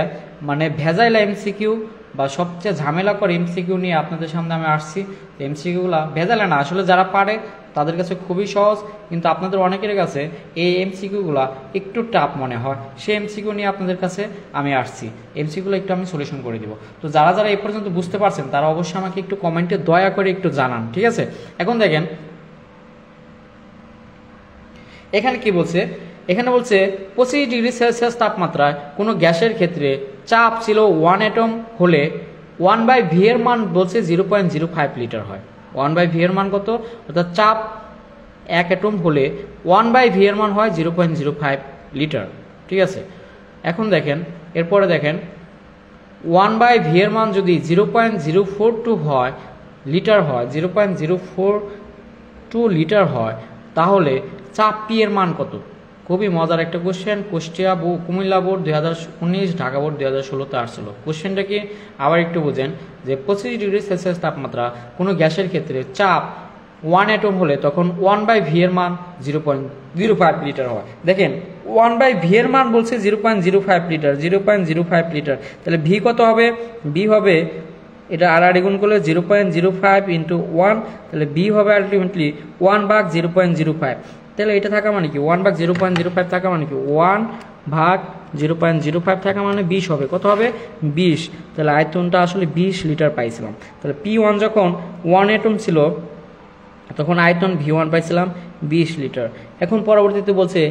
মানে ভেজাইল এমসিকিউ বা সবচেয়ে ঝামেলা করে এমসিকিউ নিয়ে আপনাদের সামনে আমি আসছি। এমসিকিউগুলো ভেজাইলে না, আসলে যারা পারে তাদের কাছে খুবই সহজ, কিন্তু আপনাদের অনেকের কাছে এই এমসিকিউগুলো একটু টাফ মনে হয়। সেই এমসিকিউ নিয়ে আপনাদের কাছে আমি আসছি, এমসিকিউগুলো একটু আমি সলিউশন করে দিব। তো যারা যারা এই পর্যন্ত বুঝতে পারছেন তারা অবশ্যই আমাকে একটু কমেন্টে দয়া করে একটু জানান, ঠিক আছে। এখন দেখেন এখানে কি বলছে, এখানে বলছে 25 ডিগ্রি সেলসিয়াস তাপমাত্রায় কোনো গ্যাসের ক্ষেত্রে চাপ ছিল 1 অ্যাটম হলে 1/v এর মান বলছে 0.05 লিটার হয়। 1/v এর মান কত, অর্থাৎ চাপ 1 অ্যাটম হলে 1/v এর মান হয় 0.05 লিটার, ঠিক আছে। এখন দেখেন এরপরে দেখেন 1/v এর মান যদি 0.042 হয় লিটার হয়, 0.042 লিটার হয়, তাহলে চাপ পি এর মান কত? খুবই মজার একটা question. Comilla board 2019, Dhaka board 2016-তে আসছিল। কোশ্চেনটা কি আবার একটু বোঝেন যে 25 ডিগ্রি সেলসিয়াস তাপমাত্রা কোনো গ্যাসের ক্ষেত্রে চাপ 1 অ্যাটম হলে তখন 1/v এর মান 0.05 লিটার হয়। দেখেন 1/v এর মান বলছে 0.05 লিটার, 0.05 লিটার, তাহলে ভি কত হবে? ভি হবে, এটা আর গুণ করলে 0.05 ইন্টু 1, তাহলে ভি হবে আলটিমেটলি 1/0.05। তাহলে এটা থাকা মানে কি 1/0.05 থাকা মানে কি 1/0.05 থাকা মানে 20 হবে। কত হবে? 20। তাহলে আয়তনটা আসলে 20 লিটার পাইছিলাম। তাহলে P1 যখন 1 অ্যাটম ছিল তখন আয়তন V1 পাইছিলাম 20 লিটার। এখন পরবর্তীতে বলছে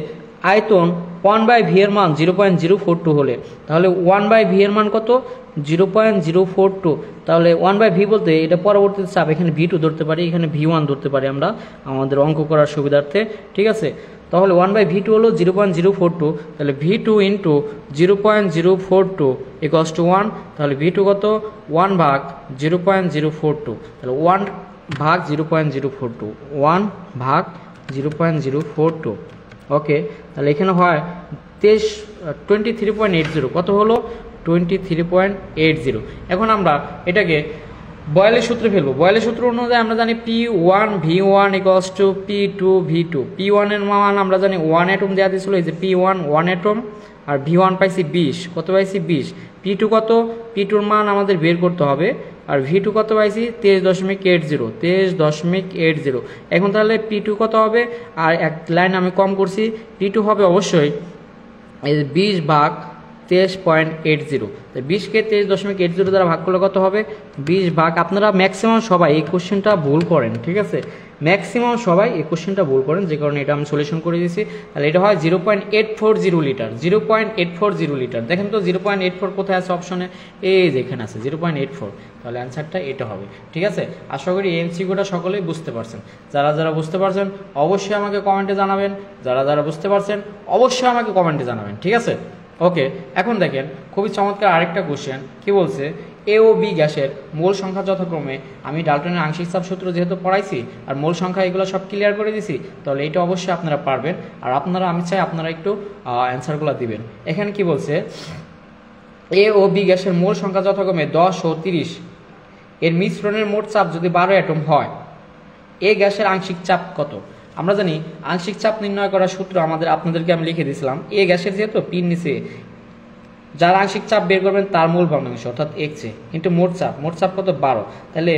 আয়তন 1/v এর মান 0.042 হলে, তাহলে 1/v এর মান কত? 0.042। তাহলে 1/v বলতে এটা পরবর্তীতে চাপ, এখানে V2 ধরতে পারি, এখানে V1 ধরতে পারি আমরা আমাদের অঙ্ক করার সুবিধার্থে, ঠিক আছে। তাহলে 1/v2 হলো 0.042, তাহলে V2 ইন্টু 0.042 ইকুয়ালস টু 1, তাহলে V2 কত? 1/0.042, তাহলে 1/0.042, 1/0.042। ওকে, তাহলে এখানে হয় 23.80। কত হলো? 23.80। এখন আমরা এটাকে বয়েলের সূত্রে ফেলবো। বয়েলের সূত্র অনুযায়ী আমরা জানি P1 V1 equals to P2 V2। P1 এর মান আমরা জানি 1 অ্যাটম দেওয়া দিয়েছিল, এই যে P1 1 অ্যাটম, আর V1 পাইছি 20। কত পাইছি? 20। P2 কত? P2 এর মান আমাদের বের করতে হবে, আর V2 কত পাইছি? 23.80, 23.80। এখন তাহলে P2 কত হবে? আর এক লাইন আমি কম করছি, P2 হবে অবশ্যই 20/23.80। তো 20কে 23.80 দ্বারা ভাগ করলে কত হবে? 20 আপনারা ম্যাক্সিমাম সবাই এই কোশ্চেনটা ভুল করেন, ঠিক আছে, ম্যাক্সিমাম সবাই এই কোশ্চেনটা ভুল করেন, যে কারণে এটা আমি সলিউশন করে দিয়েছি। তাহলে এটা হয় 0.840 লিটার, 0.840 লিটার। দেখেন তো 0.84 কোথায় আছে অপশনে? এই যে এখানে আছে 0.84। তাহলে অ্যান্সারটা এটা হবে, ঠিক আছে। আশা করি এমসিকিউটা সকলেই বুঝতে পারছেন। যারা যারা বুঝতে পারছেন অবশ্যই আমাকে কমেন্টে জানাবেন, যারা যারা বুঝতে পারছেন অবশ্যই আমাকে কমেন্টে জানাবেন, ঠিক আছে। ওকে, এখন দেখেন খুবই চমৎকার আরেকটা কোশ্চেন। কি বলছে? এ ও বি গ্যাসের মোল সংখ্যা যথাক্রমে, আমি ডাল্টনের আংশিক চাপ সূত্র যেহেতু পড়াইছি আর মোল সংখ্যা এগুলো সব ক্লিয়ার করে দিছি, তাহলে এটা অবশ্যই আপনারা পারবেন। আর আমি চাই আপনারা একটু অ্যান্সারগুলো দিবেন। এখানে কি বলছে? এ ও বি গ্যাসের মোল সংখ্যা যথাক্রমে 10 ও 30, এর মিশ্রণের মোট চাপ যদি 12 অ্যাটম হয়, এ গ্যাসের আংশিক চাপ কত? আমরা জানি আংশিক চাপ নির্ণয় করার সূত্র আপনাদেরকে আমি লিখে দিয়েছিলাম। এ গ্যাসের যেহেতু পিন নিচে, যার আংশিক চাপ বের করবেন তার মূল ভগ্নাংশ অর্থাৎ x এ, কিন্তু মোট চাপ কত? 12। তাহলে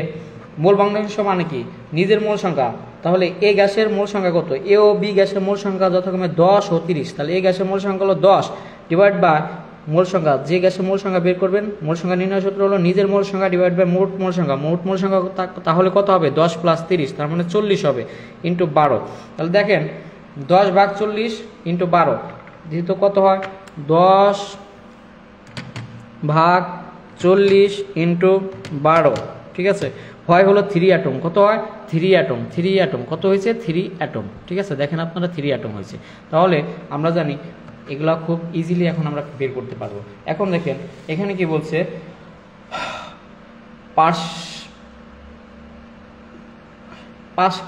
মূল ভগ্নাংশ মানে কি? নিজের মোল সংখ্যা। তাহলে এ গ্যাসের মোল সংখ্যা কত? এ ও বি গ্যাসের মোল সংখ্যা যথাক্রমে 10 ও 30। তাহলে এ গ্যাসের মোল সংখ্যা হলো 10 ডিভাইড বাই মোল সংখ্যা, যে গ্যাসের মোল সংখ্যা বের করবেন, মোল সংখ্যা নির্ণয় সূত্র হলো নিজের মোল সংখ্যা ডিভাইড বাই মোট মোল সংখ্যা। মোট মোল সংখ্যা তাহলে কত হবে? 10 + 30, তার মানে 40 হবে, ইন্টু 12। তাহলে দেখেন 10/40 ইন্টু 12 যেহেতু কত হয়? 10/40 ইন্টু 12, ঠিক আছে। হয় হলো 3 অ্যাটম। কত হয়? 3 অ্যাটম। 3 অ্যাটম কত হয়েছে? 3 অ্যাটম, ঠিক আছে। দেখেন আপনারা 3 অ্যাটম হয়েছে। তাহলে আমরা জানি এগুলা খুব ইজিলি এখন আমরা বের করতে পারবো। এখন দেখেন এখানে কি বলছে?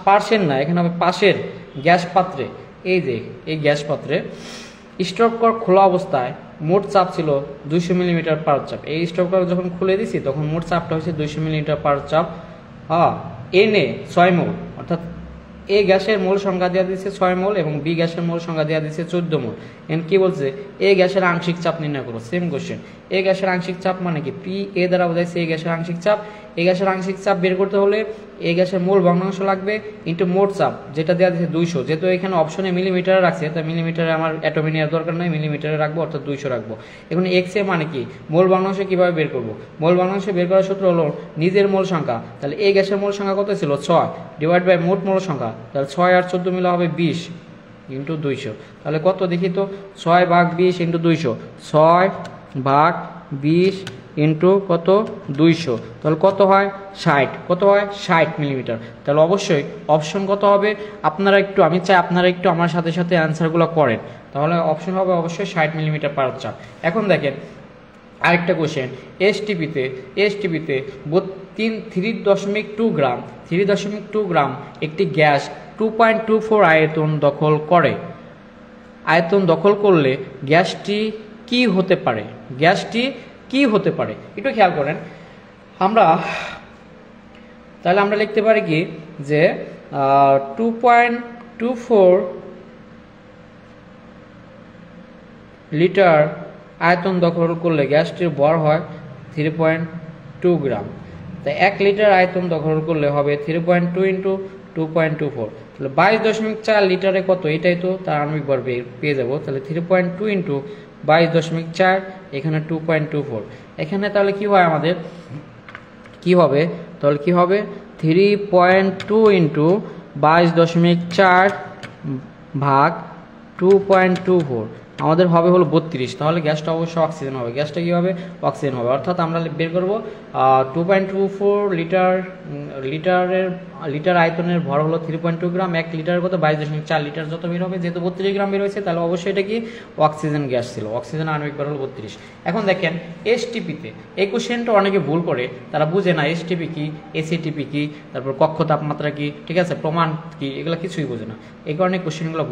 পার্সেন্ট না, এখানে হবে পাশের গ্যাস পাত্রে, এই যে এই গ্যাস পাত্রে স্টপ কর খোলা অবস্থায় মোট চাপ ছিল 200 মিলিমিটার পার চাপ। এই স্টপ কর যখন খুলে দিছি তখন মোট চাপটা হচ্ছে 200 মিলিমিটার পার চাপ। এনে 6 মোল, অর্থাৎ এ গ্যাসের মোল সংখ্যা দেওয়া দিয়েছে 6 মোল এবং বি গ্যাসের মোল সংখ্যা দেওয়া দিয়েছে 14 মোল। এন কি বলছে? এ গ্যাসের আংশিক চাপ নির্ণয় করো। Same question. এ গ্যাসের আংশিক চাপ মানে কি? পি এ দ্বারা বোঝাইছে এ গ্যাসের আংশিক চাপ। এ গ্যাসের আংশিক চাপ বের করতে হলে এ গ্যাসের মোল ভগ্নাংশ লাগবে ইন্টু মোট চাপ, যেটা দেওয়া দিয়েছে 200। যেহেতু এখানে অপশনে মিলিমিটারে রাখছে, তাই মিলিমিটারে আমার অ্যাটমে নেওয়ার দরকার নয়, মিলিমিটারে রাখবো, অর্থাৎ 200 রাখবো। এখন এক্স এ মানে কি? মোল ভগ্নাংশ কিভাবে বের করবো? মোল ভগ্নাংশ বের করার সূত্র হলো নিজের মোল সংখ্যা। তাহলে এ গ্যাসের মোল সংখ্যা কত ছিল? 6 ডিভাইড বাই মোট মোল সংখ্যা। তাহলে 6 আর 14 মিলে হবে 20 ইন্টু 200। তাহলে কত দেখি তো? 6/20 ইন্টু 200, 6/20 ইন্টু কত? 200। তাহলে কত হয়? 60। কত হয়? 60 মিলিমিটার। তাহলে অবশ্যই অপশন কত হবে? আমি চাই আপনারা একটু আমার সাথে সাথে অ্যান্সারগুলো করেন। তাহলে অপশন হবে অবশ্যই 60 মিলিমিটার পার চাপ। এখন দেখেন আরেকটা কোশ্চেন, এসটিপিতে 3.2 গ্রাম 3.2 গ্রাম একটি গ্যাস 2.24 আয়তন দখল করে। আয়তন দখল করলে গ্যাসটি কি হতে পারে? একটু খেয়াল করেন। তাহলে আমরা লিখতে পারি কি যে 2.24 লিটার আয়তন দখল করলে গ্যাসটির ভর হয় 3.2 গ্রাম। তাই 1 লিটার আয়তন দখল করলে হবে 3.2 ইন্টু 2.24, তাহলে 22.4 লিটারে কত? এটাই তো তার আণবিক ভর পেয়ে যাবো। তাহলে 3.2 ইন্টু 22.4, এখানে 2.24, এখানে তাহলে কি হয় আমাদের? তাহলে কি হবে 3.2 ইন্টু 22.4 ভাগ 2.24, আমাদের হবে হলো 32। তাহলে গ্যাসটা অবশ্যই অক্সিজেন হবে। গ্যাসটা কি হবে? অক্সিজেন হবে। অর্থাৎ আমরা বের করবো 2.24 লিটার আয়তনের ভর হলো 3.2 গ্রাম, 1 লিটার কত? 22.4 লিটার যত বের হবে, যেহেতু 32 গ্রাম বের হয়েছে তাহলে অবশ্যই এটা কি অক্সিজেন গ্যাস ছিল। অক্সিজেন আণবিক ভর হলো 32। এখন দেখেন এসটিপিতে এই কোশ্চেনটা অনেকে ভুল করে, তারা বুঝে না এসটিপি কি, এসিটিপি কি, তারপর কক্ষ তাপমাত্রা কি, ঠিক আছে, প্রমাণ কি, এগুলো কিছুই বোঝে না। এই কারণে কোশ্চেনগুলো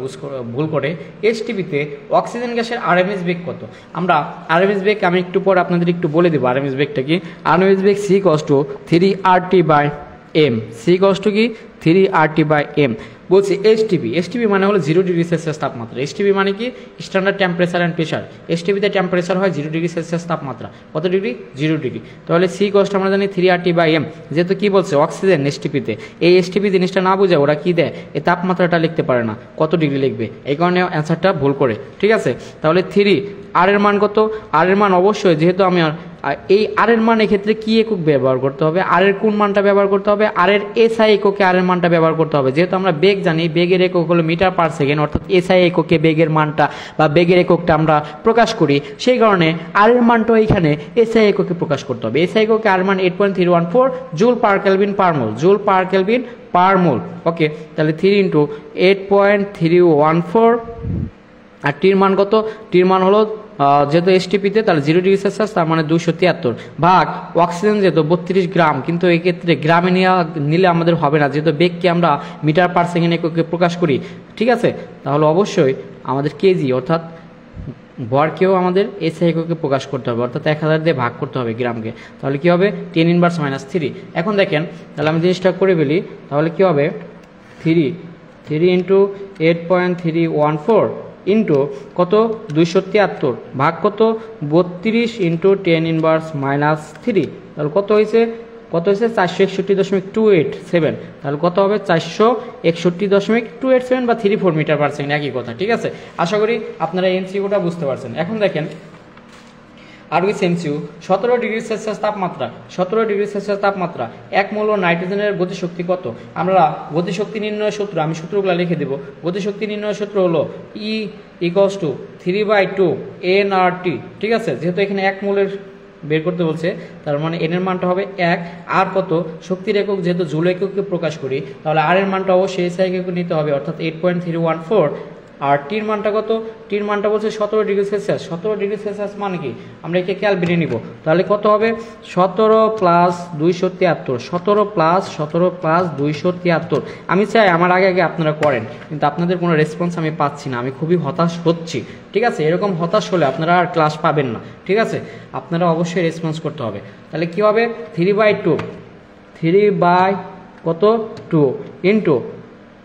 ভুল করে। এসটিপিতে অক্সিজেন গ্যাসের আরএমএস বেগ কত? আমরা আরএমএস বেগ আমি একটু পর আপনাদের একটু বলে দেবো আরএমএস বেগটা কি। আরএমএস বেগ C = 3RT/m। C = কি 3RT/m। বলছি এসটিপি মানে হলো 0 ডিগ্রি সেলসিয়াস তাপমাত্রা। এসটিপি মানে কি স্ট্যান্ডার্ড টেম্পারেচার অ্যান্ড প্রেশার। এসটিপিতে টেম্পারেচার হয় 0 ডিগ্রি সেলসিয়াস তাপমাত্রা। কত ডিগ্রি? 0 ডিগ্রি। তাহলে C = আমরা জানি 3RT/m। যেহেতু কি বলছে অক্সিজেন এসটিপিতে, এই এসটিপি জিনিসটা না বুঝে ওরা কি দেয়, এই তাপমাত্রাটা লিখতে পারে না, কত ডিগ্রি লিখবে, এই কারণে অ্যান্সারটা ভুল করে। ঠিক আছে, তাহলে 3 আর এর মান কত? আর এর মান অবশ্যই, যেহেতু আমি এই আর এর মান এক্ষেত্রে কি একক ব্যবহার করতে হবে? আর এর কোন মানটা ব্যবহার করতে হবে? আর এর এসআই এককে আর এর মানটা ব্যবহার করতে হবে। যেহেতু আমরা বেগ জানি, বেগের একক হলো মিটার পার সেকেন্ড, অর্থাৎ এসআই এককে বেগের মানটা বা বেগের এককটা আমরা প্রকাশ করি, সেই কারণে আর এর মানটা এখানে এসআই এককে প্রকাশ করতে হবে। এসআই এককে আর মান 8.314 joule per kelvin per mole. ওকে, তাহলে 3 ইন্টু 8.314, আর টির মান কত? টির মান হলো যেহেতু এসটিপিতে তাহলে 0 ডিগ্রি সেলসিয়াস, তার মানে 273 ভাগ অক্সিজেন যেহেতু 32 গ্রাম, কিন্তু এই ক্ষেত্রে গ্রামে নিলে আমাদের হবে না, যেহেতু বেগকে আমরা মিটার পার সেকেন্ড এককে প্রকাশ করি। ঠিক আছে, তাহলে অবশ্যই আমাদের কেজি অর্থাৎ ভরকেও আমাদের এসআই এককে প্রকাশ করতে হবে, অর্থাৎ 1000 দিয়ে ভাগ করতে হবে গ্রামকে। তাহলে কি হবে 10⁻³ -3। এখন দেখেন, তাহলে আমি জিনিসটা করে ফেলি, তাহলে কি হবে 3 ইন্টু 8.314 ইন্টু কত 273 ভাগ কত 32 ইন্টু 10⁻³ তাহলে কত হয়েছে 461.287। তাহলে কত হবে 461.287 বা 34 মিটার পার সেকেন্ড, একই কথা। ঠিক আছে, আশা করি আপনারা এমসিকিউটা বুঝতে পারছেন। এখন দেখেন আর কি এমসিকিউ, 17 ডিগ্রি সেলসিয়াস তাপমাত্রা 1 মোল নাইট্রোজেনের গতিশক্তি কত? আমরা গতিশক্তি নির্ণয়ের সূত্র, আমি সূত্রগুলো লিখে দেব। গতিশক্তি নির্ণয়ের সূত্র হলো E = 3/2 nRT। ঠিক আছে, যেহেতু এখানে 1 মোলের বের করতে বলছে, তার মানে n এর মানটা হবে 1। আর কত শক্তির একক, যেহেতু জুল এককে প্রকাশ করি, তাহলে আর এর মানটা অবশ্যই এসআই এককে নিতে হবে, অর্থাৎ 8.314। আর টির মানটা কত? টির মানটা বলছে 17 ডিগ্রি সেলসিয়াস। 17 ডিগ্রি সেলসিয়াস মানে কি? আমরা একে ক্যালভিনে নিব। তাহলে কত হবে 17 + 273, 17 + 273। আমি চাই আমার আগে আপনারা করেন, কিন্তু আপনাদের কোনো রেসপন্স আমি পাচ্ছি না, আমি খুবই হতাশ হচ্ছি। ঠিক আছে, এরকম হতাশ হলে আপনারা আর ক্লাস পাবেন না। ঠিক আছে, আপনারা অবশ্যই রেসপন্স করতে হবে। তাহলে কি হবে 3/2 কত 2 ইন্টু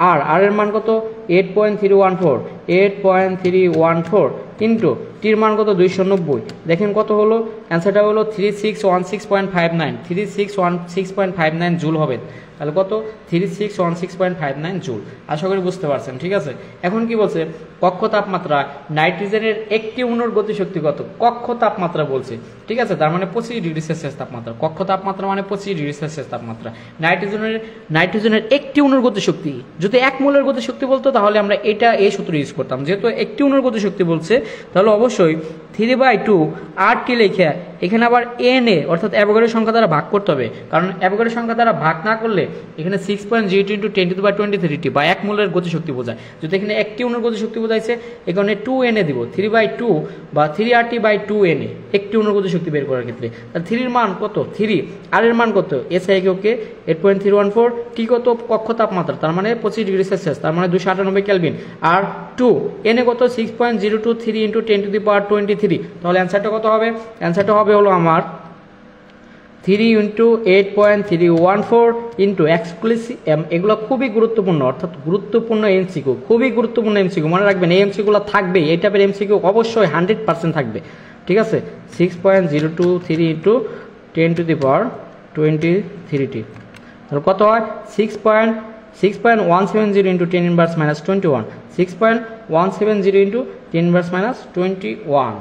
আর এর মান কত 8.314 ইন্টু টির মান কত 290। দেখেন কত হলো, অ্যান্সারটা হলো 3616.59 জুল হবে। তাহলে কত 3616.59 জুল। আশা করি বুঝতে পারছেন। ঠিক আছে, এখন কি বলছে কক্ষ তাপমাত্রা নাইট্রোজেনের একটি অণুর গতিশক্তি কত? কক্ষ তাপমাত্রা বলছে। ঠিক আছে, তার মানে 25 ডিগ্রি সেলসিয়াস তাপমাত্রা। কক্ষ তাপমাত্রা মানে 25 ডিগ্রি সেলসিয়াস তাপমাত্রা। নাইট্রোজেনের একটি অণুর গতিশক্তি, যদি 1 মোলের গতিশক্তি বলতো তাহলে আমরা এই সূত্র ইউজ করতাম। যেহেতু একটি অণুর গতিশক্তি বলছে, তাহলে অবশ্যই অবশ্যই 3/2 8টি লিখে এখানে আবার এনে অর্থাৎ অ্যাভোগাড্রো সংখ্যা দ্বারা ভাগ করতে হবে, কারণ অ্যাভোগাড্রো সংখ্যা দ্বারা ভাগ না করলে এখানে 6.02 × 10⁻23 বা 1 মোলের গতিশক্তি বোঝায়। যদি এখানে 1টি অণুর গতিশক্তি বোঝাইছে এখানে 2 এনে দিব, 3/2 বা 3RT/2 এনে 1টি অণুর গতিশক্তি বের করার ক্ষেত্রে। তাহলে 3 এর মান কত, 3 আর এর মান কত, SI ওকে 8.314, টি কত, কক্ষ তাপমাত্রা তার মানে 25°C তার মানে 298 কেলভিন, আর 2 এনে কত 6.023 × 10⁻23। তাহলে অ্যান্সারটা কত হবে, অ্যান্সারটা হবে হলো আমার 3 × 8.314 × এক্সক্লুসিভ এম। এগুলো খুবই গুরুত্বপূর্ণ, অর্থাৎ গুরুত্বপূর্ণ এমসিকিউ, খুবই গুরুত্বপূর্ণ এমসিকিউ, মনে রাখবেন এই এমসিকিউগুলো থাকবে, এই টাইপের এমসিকিউ অবশ্যই 100% থাকবে, ঠিক আছে। 6.023 × 10⁻23 তাহলে কত হয় 6.170 × 10⁻21, 6.170 × 10⁻21।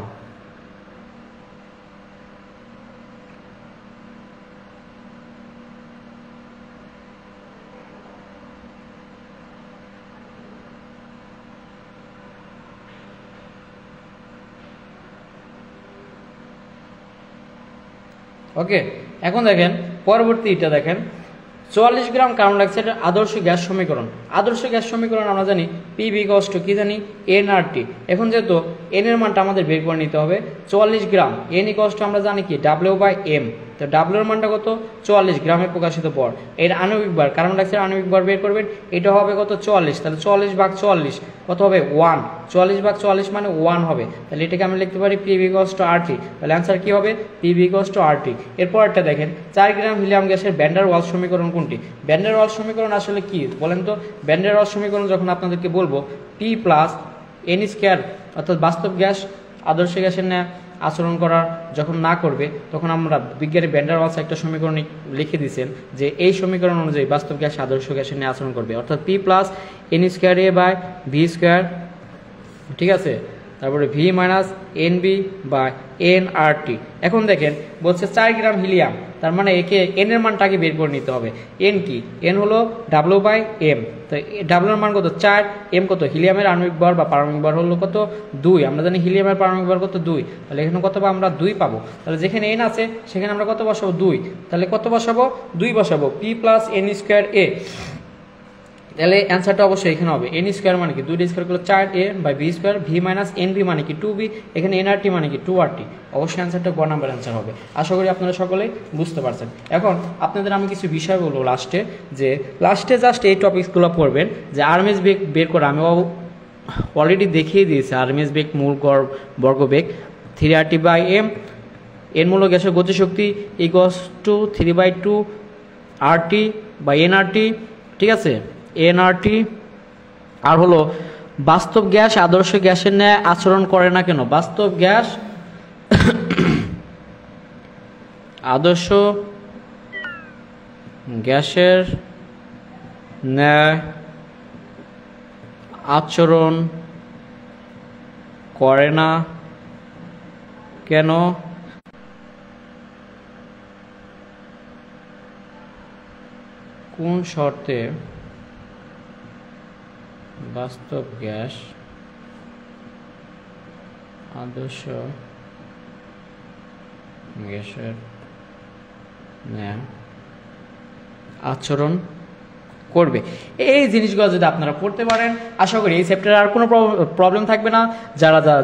ওকে, এখন দেখেন পরবর্তীটা দেখেন 44 গ্রাম কার্বন ডাইঅক্সাইডের আদর্শ গ্যাস সমীকরণ। আদর্শ গ্যাস সমীকরণ আমরা জানি PV = কি জানি nRT। এখন যেহেতু n এর মানটা আমাদের বের করে নিতে হবে 44 গ্রাম, n = আমরা জানি কি W/m, তো W এর মানটা কত 44 গ্রামে প্রকাশিত ভর। এর আণবিক ভর কার্বন ডাইঅক্সাইড আণবিক ভর বের করবেন, এটা হবে কত 44, তাহলে 40/44 কত হবে 1, 40/44 মানে 1 হবে, তাহলে এটাকে আমি লিখতে পারি PV = RT। তাহলে অ্যান্সার কি হবে PV = RT। এরপর একটা দেখেন 4 গ্রাম হিলিয়াম গ্যাসের ভ্যান ডার ওয়ালস সমীকরণ কোনটি? ভ্যান ডার ওয়ালস সমীকরণ আসলে কি বলেন তো? ভ্যান ডার ওয়ালস সমীকরণ যখন আপনাদেরকে বলবো P + n² অর্থাৎ বাস্তব গ্যাস আদর্শ গ্যাসের ন্যায় আচরণ করা যখন না করবে তখন আমরা বিজ্ঞানী ভ্যান ডার ওয়ালস একটা সমীকরণ লিখে দিয়েছেন যে এই সমীকরণ অনুযায়ী বাস্তব গ্যাস আদর্শ গ্যাসের ন্যায় আচরণ করবে, অর্থাৎ P + n²a/v², ঠিক আছে, তারপরে V - NB/nRT। এখন দেখেন বলছে 4 গ্রাম হিলিয়াম, তার মানে একে n এর মানটাকে বের করে নিতে হবে। n কি, n হলো W/m, তো W এর মান কত 4, m কত হিলিয়ামের আণবিক ভর বা পারমাণবিক ভর হলো কত 2, আমরা জানি হিলিয়ামের পারমাণবিক ভর কত 2, তাহলে এখানে কত পাবো আমরা 2 পাবো। তাহলে যেখানে n আছে সেখানে আমরা কত বসাবো 2, তাহলে কত বসাবো 2 বসাবো, P + n²a। তাহলে অ্যান্সারটা অবশ্যই এখানে হবে n² মানে কি 2² করলে 4a/v², V - NB মানে কি 2b, এখানে nRT মানে কি 2RT। অবশ্যই অ্যান্সারটা গ নাম্বার অ্যান্সার হবে। আশা করি আপনারা সকলেই বুঝতে পারছেন। এখন আপনাদের আমি কিছু বিষয় বলবো লাস্টে, যে লাস্টে জাস্ট এই টপিকসগুলো পড়বেন যে আরএমএস বেগ বের করে আমি অলরেডি দেখিয়ে দিয়েছি। আরএমএস বেগ মূল বর্গবেগ 3RT/m, এর মূল গ্যাসের গতিশক্তি = 3/2 RT/nRT, ঠিক আছে, nRT। আর হলো বাস্তব গ্যাস আদর্শ গ্যাসের ন্যায় আচরণ করে না কেন? বাস্তব গ্যাস আদর্শ গ্যাসের ন্যায় আচরণ করে না কেন? কোন শর্তে বাস্তব গ্যাস আদর্শ গ্যাসের ন্যায় আচরণ করবে? এই জিনিসগুলো যদি আপনারা পড়তে পারেন আশা করি এই চ্যাপ্টারে আর কোনো প্রবলেম থাকবে না।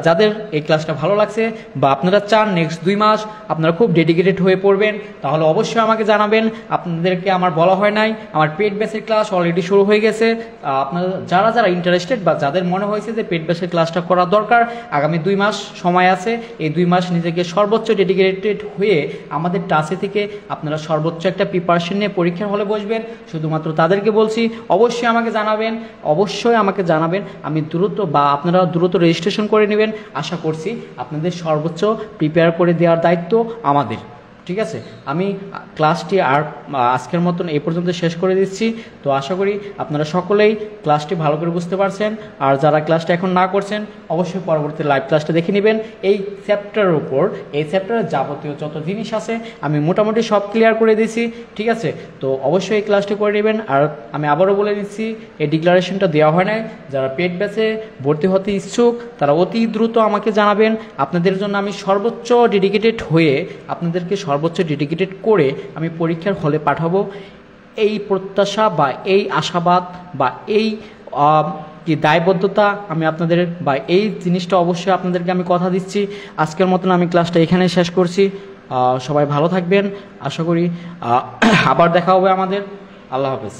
যাদের এই ক্লাসটা ভালো লাগছে বা আপনারা চান নেক্সট 2 মাস আপনারা খুব ডেডিকেটেড হয়ে পড়বেন তাহলে অবশ্যই আমাকে জানাবেন। আপনাদেরকে আমার বলা হয় নাই, আমার পেড বেসের ক্লাস অলরেডি শুরু হয়ে গেছে। আপনারা যারা ইন্টারেস্টেড বা যাদের মনে হয়েছে যে পেড বেসের ক্লাসটা করা দরকার, আগামী 2 মাস সময় আছে, এই 2 মাস নিজেকে সর্বোচ্চ ডেডিকেটেড হয়ে আমাদের টাচে থেকে আপনারা সর্বোচ্চ একটা প্রিপারেশন নিয়ে পরীক্ষার হলে বসবেন। শুধুমাত্র তাদেরকে বলছি অবশ্যই আমাকে জানাবেন, আমি দ্রুত বা আপনারা দ্রুত রেজিস্ট্রেশন করে নেবেন। আশা করছি আপনাদের সর্বোচ্চ প্রিপেয়ার করে দেওয়ার দায়িত্ব আমাদের। ঠিক আছে, আমি ক্লাসটি আর আজকের মতন এই পর্যন্ত শেষ করে দিচ্ছি। তো আশা করি আপনারা সকলেই ক্লাসটি ভালো করে বুঝতে পারছেন, আর যারা ক্লাসটা এখন না করছেন অবশ্যই পরবর্তী লাইভ ক্লাসটা দেখে নেবেন। এই চ্যাপ্টারের উপর, এই চ্যাপ্টারের যাবতীয় যত জিনিস আছে আমি মোটামুটি সব ক্লিয়ার করে দিয়েছি, ঠিক আছে। তো অবশ্যই এই ক্লাসটি করে নেবেন। আর আমি আবারও বলে দিচ্ছি, এই ডিক্লারেশনটা দেওয়া হয় নাই, যারা পেড ব্যাচে ভর্তি হতে ইচ্ছুক তারা অতি দ্রুত আমাকে জানাবেন। আপনাদের জন্য আমি সর্বোচ্চ ডেডিকেটেড হয়ে, আপনাদেরকে সর্বোচ্চ ডেডিকেটেড করে আমি পরীক্ষার হলে পাঠাবো। এই প্রত্যাশা বা এই আশাবাদ বা এই কি দায়বদ্ধতা আমি আপনাদের, বা এই জিনিসটা অবশ্যই আপনাদেরকে আমি কথা দিচ্ছি। আজকের মতন আমি ক্লাসটা এখানে শেষ করছি। সবাই ভালো থাকবেন, আশা করি আবার দেখা হবে আমাদের। আল্লাহ হাফেজ।